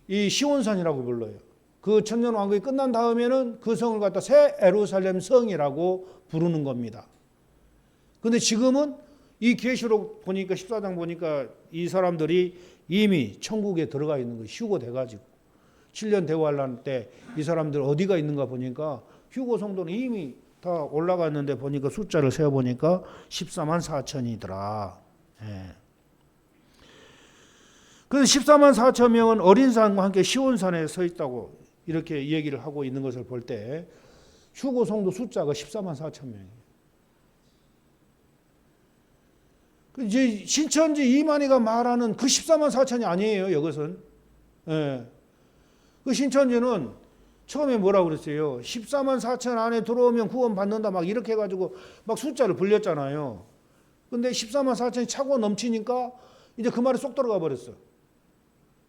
S1: 이 시온산이라고 불러요. 그 천년 왕국이 끝난 다음에는 그 성을 갖다 새 예루살렘 성이라고 부르는 겁니다. 근데 지금은 이 계시록 보니까 14장 보니까 이 사람들이 이미 천국에 들어가 있는 거 휴거돼 가지고 7년 대환란 때 이 사람들 어디가 있는가 보니까 휴거 성도는 이미 다 올라갔는데 보니까 숫자를 세어 보니까 14만 4천이더라. 예. 그래서 14만 4천 명은 어린 산과 함께 시온산에 서 있다고 이렇게 얘기를 하고 있는 것을 볼 때 휴고 성도 숫자가 14만 4천 명이에요. 이제 신천지 이만희가 말하는 그 14만 4천이 아니에요. 이것은. 예. 그 신천지는 처음에 뭐라고 그랬어요? 14만 4천 안에 들어오면 구원 받는다 막 이렇게 해가지고 막 숫자를 불렸잖아요. 근데 14만 4천이 차고 넘치니까 이제 그 말이 쏙 들어가 버렸어.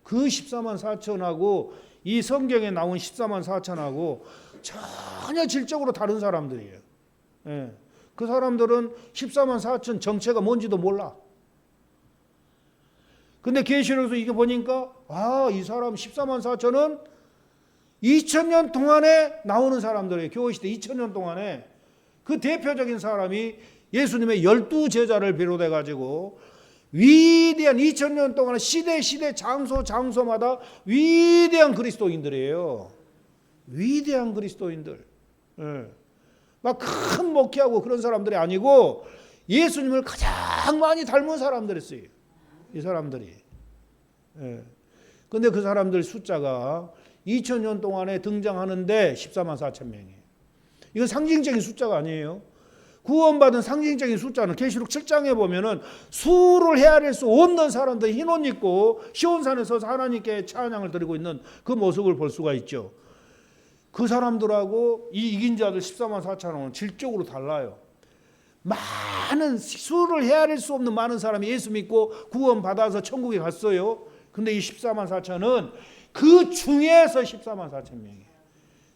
S1: 그 14만 4천하고 이 성경에 나온 14만 4천하고 전혀 질적으로 다른 사람들이에요. 예. 그 사람들은 14만 4천 정체가 뭔지도 몰라. 근데 계시록에서 이게 보니까 이 사람 14만 4천은 2000년 동안에 나오는 사람들이에요. 교회시대 2000년 동안에 그 대표적인 사람이 예수님의 12제자를 비롯해 가지고 위대한 2000년 동안 시대 장소마다 위대한 그리스도인들이에요. 위대한 그리스도인들. 예. 막 큰 목회하고 그런 사람들이 아니고 예수님을 가장 많이 닮은 사람들이었어요. 이 사람들이. 예. 근데 그 사람들 숫자가 2000년 동안에 등장하는데 14만 4천 명이에요. 이건 상징적인 숫자가 아니에요. 구원받은 상징적인 숫자는 계시록 7장에 보면은 수를 헤아릴 수 없는 사람들 흰 옷 입고 시온산에 서서 하나님께 찬양을 드리고 있는 그 모습을 볼 수가 있죠. 그 사람들하고 이 이긴 자들 14만 4천은 질적으로 달라요. 많은 수를 헤아릴 수 없는 많은 사람이 예수 믿고 구원받아서 천국에 갔어요. 근데 이 14만 4천은 그 중에서 14만 4천 명이에요.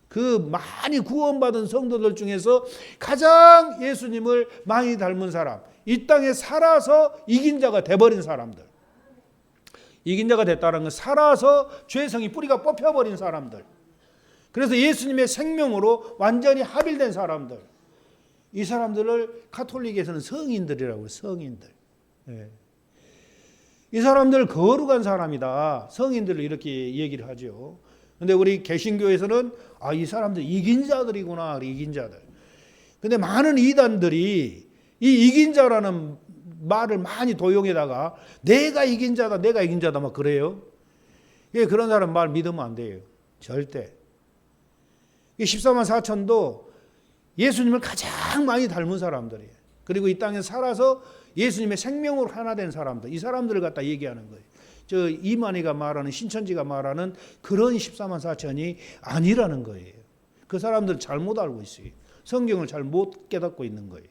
S1: 그 많이 구원받은 성도들 중에서 가장 예수님을 많이 닮은 사람, 이 땅에 살아서 이긴 자가 돼버린 사람들. 이긴 자가 됐다는 건 살아서 죄성이 뿌리가 뽑혀버린 사람들. 그래서 예수님의 생명으로 완전히 합일된 사람들. 이 사람들을 가톨릭에서는 성인들이라고 해요. 성인들. 예. 이 사람들 거룩한 사람이다. 성인들을 이렇게 얘기를 하죠. 근데 우리 개신교에서는 이 사람들 이긴 자들이구나. 이긴 자들. 근데 많은 이단들이 이 이긴 자라는 말을 많이 도용해다가 내가 이긴 자다 막 그래요. 그런 사람 말 믿으면 안 돼요. 절대. 14만 4천도 예수님을 가장 많이 닮은 사람들이에요. 그리고 이 땅에 살아서 예수님의 생명으로 하나 된 사람들, 이 사람들을 갖다 얘기하는 거예요. 저 이만희가 말하는 신천지가 말하는 그런 14만 4천이 아니라는 거예요. 그 사람들은 잘못 알고 있어요. 성경을 잘 못 깨닫고 있는 거예요.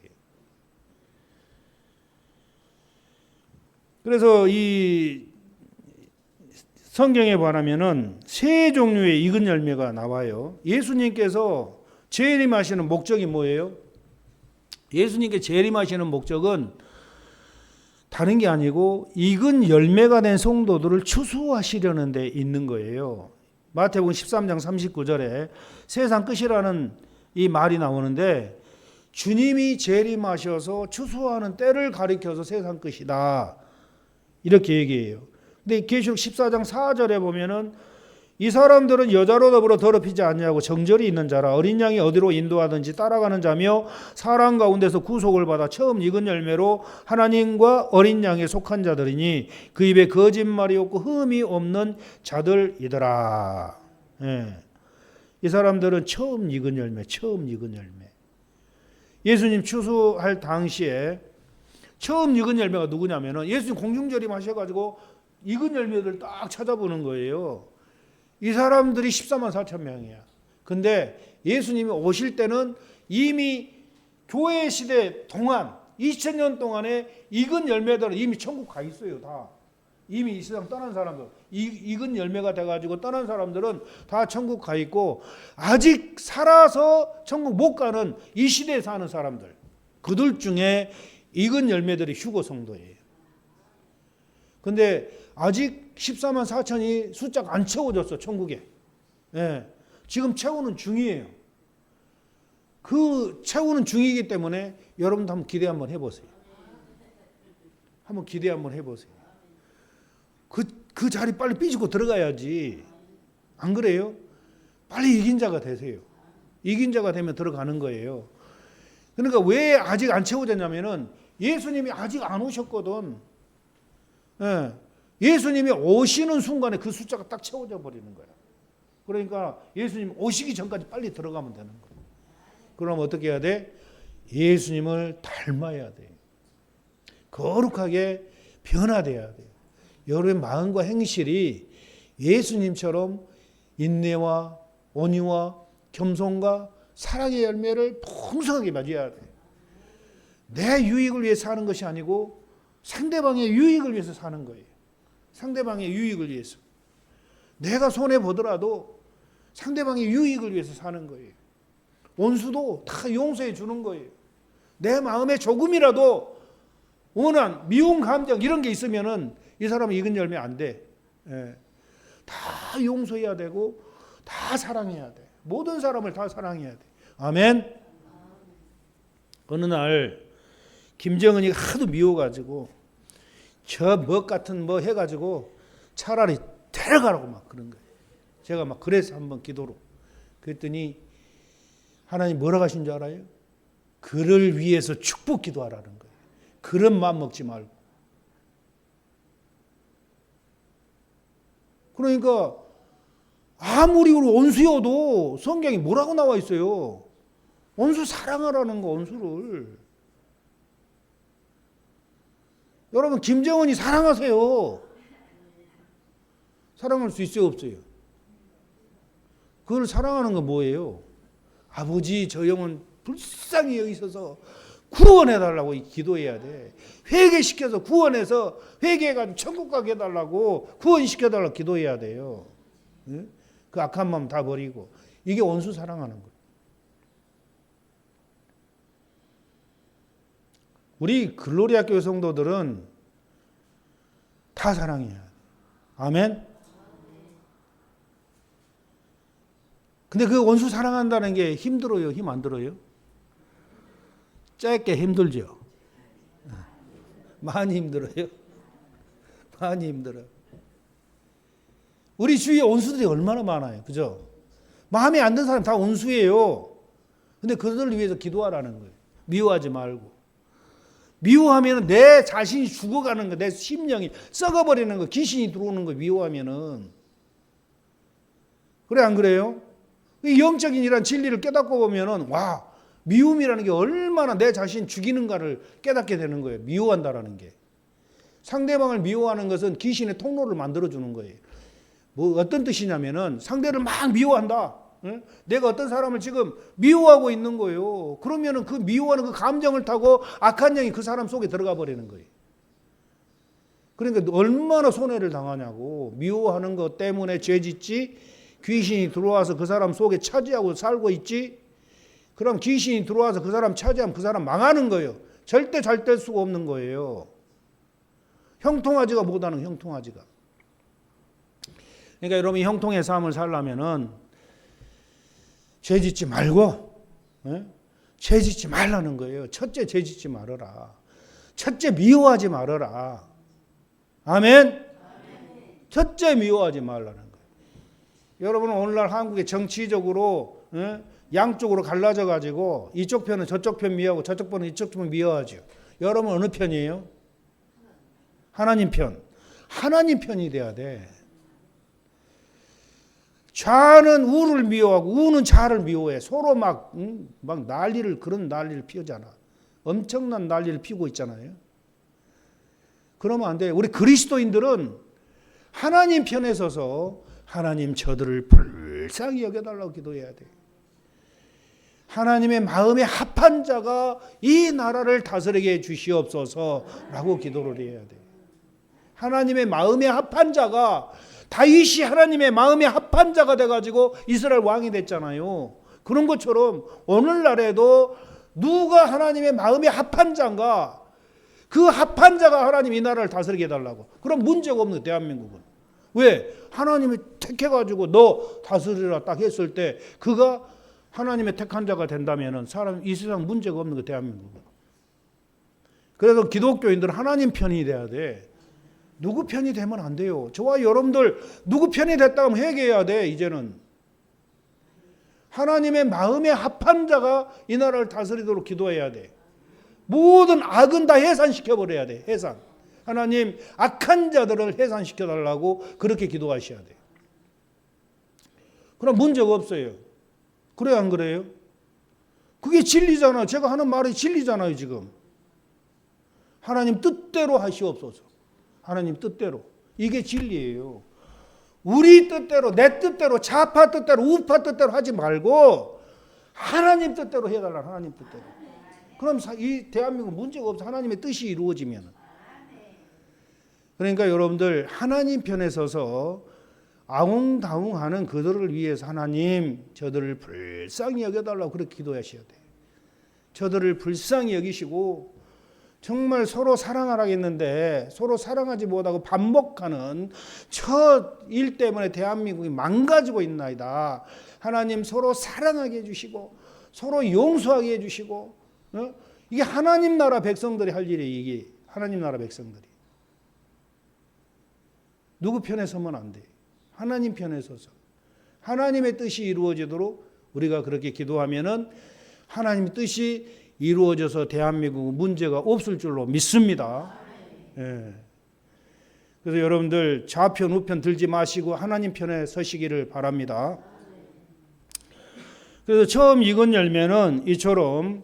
S1: 그래서 이 성경에 관하면은 세 종류의 익은 열매가 나와요. 예수님께서 재림하시는 목적이 뭐예요? 예수님께 재림하시는 목적은 다른 게 아니고 익은 열매가 된 성도들을 추수하시려는 데 있는 거예요. 마태복음 13장 39절에 세상 끝이라는 이 말이 나오는데 주님이 재림하셔서 추수하는 때를 가리켜서 세상 끝이다. 이렇게 얘기해요. 근데 계시록 14장 4절에 보면은 이 사람들은 여자로 더불어 더럽히지 않냐고 정절이 있는 자라 어린 양이 어디로 인도하든지 따라가는 자며 사람 가운데서 구속을 받아 처음 익은 열매로 하나님과 어린 양에 속한 자들이니 그 입에 거짓말이 없고 흠이 없는 자들이더라. 예. 이 사람들은 처음 익은 열매. 예수님 추수할 당시에 처음 익은 열매가 누구냐면은 예수님 공중절임 하셔가지고 익은 열매들 딱 찾아보는 거예요. 이 사람들이 14만 4천 명이야. 근데 예수님이 오실 때는 이미 교회 시대 동안 2000년 동안에 익은 열매들은 이미 천국 가 있어요. 다. 이미 이 세상 떠난 사람들. 익은 열매가 돼가지고 떠난 사람들은 다 천국 가 있고 아직 살아서 천국 못 가는 이 시대에 사는 사람들. 그들 중에 익은 열매들이 휴거 성도예요. 근데 아직 14만 4천이 숫자가 안 채워졌어, 천국에. 예. 지금 채우는 중이에요. 그 채우는 중이기 때문에 여러분도 한번 기대 한번 해보세요. 한번 기대 한번 해보세요. 그 자리 빨리 삐지고 들어가야지. 안 그래요? 빨리 이긴 자가 되세요. 이긴 자가 되면 들어가는 거예요. 그러니까 왜 아직 안 채워졌냐면은 예수님이 아직 안 오셨거든. 예. 예수님이 오시는 순간에 그 숫자가 딱 채워져 버리는 거야. 그러니까 예수님 오시기 전까지 빨리 들어가면 되는 거야. 그럼 어떻게 해야 돼? 예수님을 닮아야 돼. 거룩하게 변화돼야 돼. 여러분의 마음과 행실이 예수님처럼 인내와 온유와 겸손과 사랑의 열매를 풍성하게 맺어야 돼. 내 유익을 위해 사는 것이 아니고 상대방의 유익을 위해서 사는 거예요. 상대방의 유익을 위해서. 내가 손해보더라도 상대방의 유익을 위해서 사는 거예요. 원수도 다 용서해 주는 거예요. 내 마음에 조금이라도 원한, 미운 감정 이런 게 있으면은 이 사람은 익은 열매 안 돼. 예. 다 용서해야 되고 다 사랑해야 돼. 모든 사람을 다 사랑해야 돼. 아멘. 어느 날 김정은이가 하도 미워가지고 저 뭐 같은 뭐 해가지고 차라리 데려가라고 막 그런 거예요. 제가 막 그래서 한번 기도로 그랬더니 하나님 뭐라고 하신 줄 알아요? 그를 위해서 축복 기도하라는 거예요. 그런 마음 먹지 말고. 그러니까 아무리 우리 원수여도 성경에 뭐라고 나와 있어요? 원수 사랑하라는 거, 원수를. 여러분 김정은이 사랑하세요. 사랑할 수 있어요, 없어요? 그걸 사랑하는 건 뭐예요? 아버지 저 영혼 불쌍히 여기셔서 구원해달라고 기도해야 돼. 회개시켜서 구원해서 회개해가지고 천국 가게 해달라고 구원시켜달라고 기도해야 돼요. 그 악한 마음 다 버리고. 이게 원수 사랑하는 거예요. 우리 글로리아 교회 성도들은 다 사랑해야 돼. 아멘. 근데 그 원수 사랑한다는 게 힘들어요? 힘 안 들어요? 짧게 힘들죠? 많이 힘들어요? 많이 힘들어요. 우리 주위에 원수들이 얼마나 많아요. 그죠? 마음에 안 드는 사람 다 원수예요. 근데 그들을 위해서 기도하라는 거예요. 미워하지 말고. 미워하면 내 자신이 죽어가는 거, 내 심령이 썩어버리는 거, 귀신이 들어오는 거 미워하면은. 그래 안 그래요? 이 영적인 이런 진리를 깨닫고 보면은 와, 미움이라는 게 얼마나 내 자신 죽이는가를 깨닫게 되는 거예요. 미워한다라는 게. 상대방을 미워하는 것은 귀신의 통로를 만들어주는 거예요. 뭐 어떤 뜻이냐면은 상대를 막 미워한다. 응? 내가 어떤 사람을 지금 미워하고 있는 거예요. 그러면은 그 미워하는 그 감정을 타고 악한 영이 그 사람 속에 들어가 버리는 거예요. 그러니까 얼마나 손해를 당하냐고. 미워하는 것 때문에 죄 짓지. 귀신이 들어와서 그 사람 속에 차지하고 살고 있지. 그럼 귀신이 들어와서 그 사람 차지하면 그 사람 망하는 거예요. 절대 잘 될 수가 없는 거예요. 형통하지가 못하는 형통하지가. 그러니까 여러분이 형통의 삶을 살려면은 죄 짓지 말고, 죄 짓지 말라는 거예요. 첫째 죄 짓지 말아라. 첫째 미워하지 말아라. 아멘? 첫째 미워하지 말라는 거예요. 여러분은 오늘날 한국의 정치적으로 양쪽으로 갈라져 가지고 이쪽 편은 저쪽 편 미워하고 저쪽 편은 이쪽 편 미워하죠. 여러분 어느 편이에요? 하나님 편. 하나님 편이 돼야 돼. 좌는 우를 미워하고 우는 좌를 미워해. 서로 막 난리를, 그런 난리를 피우잖아. 엄청난 난리를 피우고 있잖아요. 그러면 안 돼. 우리 그리스도인들은 하나님 편에 서서 하나님 저들을 불쌍히 여겨달라고 기도해야 돼. 하나님의 마음에 합한 자가 이 나라를 다스리게 해 주시옵소서라고 기도를 해야 돼. 하나님의 마음에 합한 자가, 다윗이 하나님의 마음에 합한 자가 돼가지고 이스라엘 왕이 됐잖아요. 그런 것처럼 오늘날에도 누가 하나님의 마음에 합한 자인가, 그 합한 자가 하나님 이 나라를 다스리게 해달라고. 그럼 문제가 없는 대한민국은. 왜? 하나님이 택해가지고 너 다스리라 딱 했을 때 그가 하나님의 택한 자가 된다면은 사람, 이 세상 문제가 없는 거 대한민국은. 그래서 기독교인들은 하나님 편이 돼야 돼. 누구 편이 되면 안 돼요. 저와 여러분들 누구 편이 됐다 하면 회개해야 돼. 이제는 하나님의 마음에 합한 자가 이 나라를 다스리도록 기도해야 돼. 모든 악은 다 해산시켜버려야 돼. 해산. 하나님 악한 자들을 해산시켜 달라고 그렇게 기도하셔야 돼요. 그럼 문제가 없어요. 그래요, 안 그래요? 그게 진리잖아요. 제가 하는 말이 진리잖아요, 지금. 하나님 뜻대로 하시옵소서. 하나님 뜻대로. 이게 진리예요. 우리 뜻대로, 내 뜻대로, 좌파 뜻대로, 우파 뜻대로 하지 말고 하나님 뜻대로 해달라. 하나님 뜻대로. 그럼 이 대한민국 문제가 없어. 하나님의 뜻이 이루어지면. 그러니까 여러분들 하나님 편에 서서 아웅다웅하는 그들을 위해서 하나님 저들을 불쌍히 여겨달라고 그렇게 기도하셔야 돼요. 저들을 불쌍히 여기시고 정말 서로 사랑하라고 했는데 서로 사랑하지 못하고 반복하는 저 일 때문에 대한민국이 망가지고 있나이다. 하나님 서로 사랑하게 해주시고 서로 용서하게 해주시고 이게 하나님 나라 백성들이 할 일이에요. 이게 하나님 나라 백성들이. 누구 편에 서면 안 돼요. 하나님 편에 서서 하나님의 뜻이 이루어지도록 우리가 그렇게 기도하면은 하나님의 뜻이 이루어져서 대한민국 문제가 없을 줄로 믿습니다. 예. 그래서 여러분들 좌편 우편 들지 마시고 하나님 편에 서시기를 바랍니다. 그래서 처음 익은 열매는 이처럼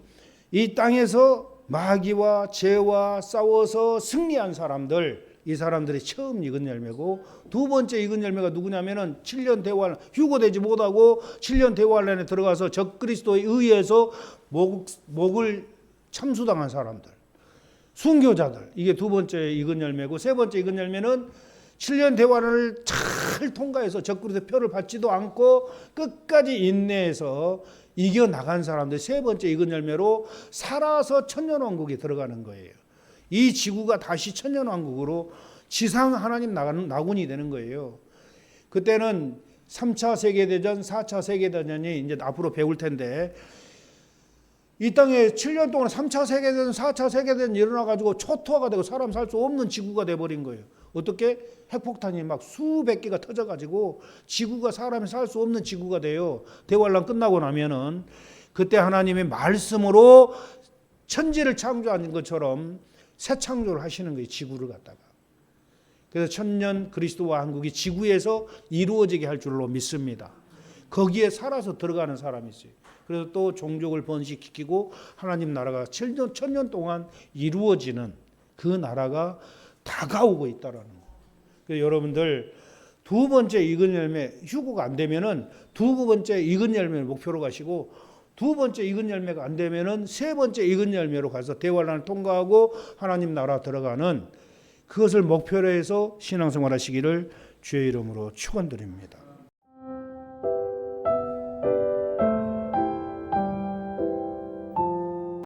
S1: 이 땅에서 마귀와 죄와 싸워서 승리한 사람들, 이 사람들이 처음 익은 열매고, 두 번째 익은 열매가 누구냐면은 7년 대환란, 휴거되지 못하고 7년 대환란에 들어가서 적그리스도에 의해서 목을 참수당한 사람들, 순교자들. 이게 두 번째 익은 열매고, 세 번째 익은 열매는 7년 대환란을 잘 통과해서 적그리스도 표를 받지도 않고 끝까지 인내해서 이겨나간 사람들. 세 번째 익은 열매로 살아서 천년왕국에 들어가는 거예요. 이 지구가 다시 천년왕국으로 지상 하나님 나군이 되는 거예요. 그때는 3차 세계대전, 4차 세계대전이 이제 앞으로 배울 텐데, 이 땅에 7년 동안 3차 세계대전, 4차 세계대전이 일어나가지고 초토화가 되고 사람 살 수 없는 지구가 돼버린 거예요. 어떻게? 핵폭탄이 막 수백 개가 터져가지고 지구가 사람이 살 수 없는 지구가 돼요. 대환란 끝나고 나면은 그때 하나님의 말씀으로 천지를 창조하는 것처럼 새 창조를 하시는 거예요. 지구를 갖다가. 그래서 천년 그리스도와 한국이 지구에서 이루어지게 할 줄로 믿습니다. 거기에 살아서 들어가는 사람이 있어요. 그래서 또 종족을 번식시키고 하나님 나라가 천년 동안 이루어지는 그 나라가 다가오고 있다라는 거. 그래서 여러분들 두 번째 익은 열매, 휴고가 안 되면은 두 번째 익은 열매를 목표로 가시고, 두 번째 익은 열매가 안 되면은 세 번째 익은 열매로 가서 대환란을 통과하고 하나님 나라 들어가는 그것을 목표로 해서 신앙생활 하시기를 주의 이름으로 축원드립니다.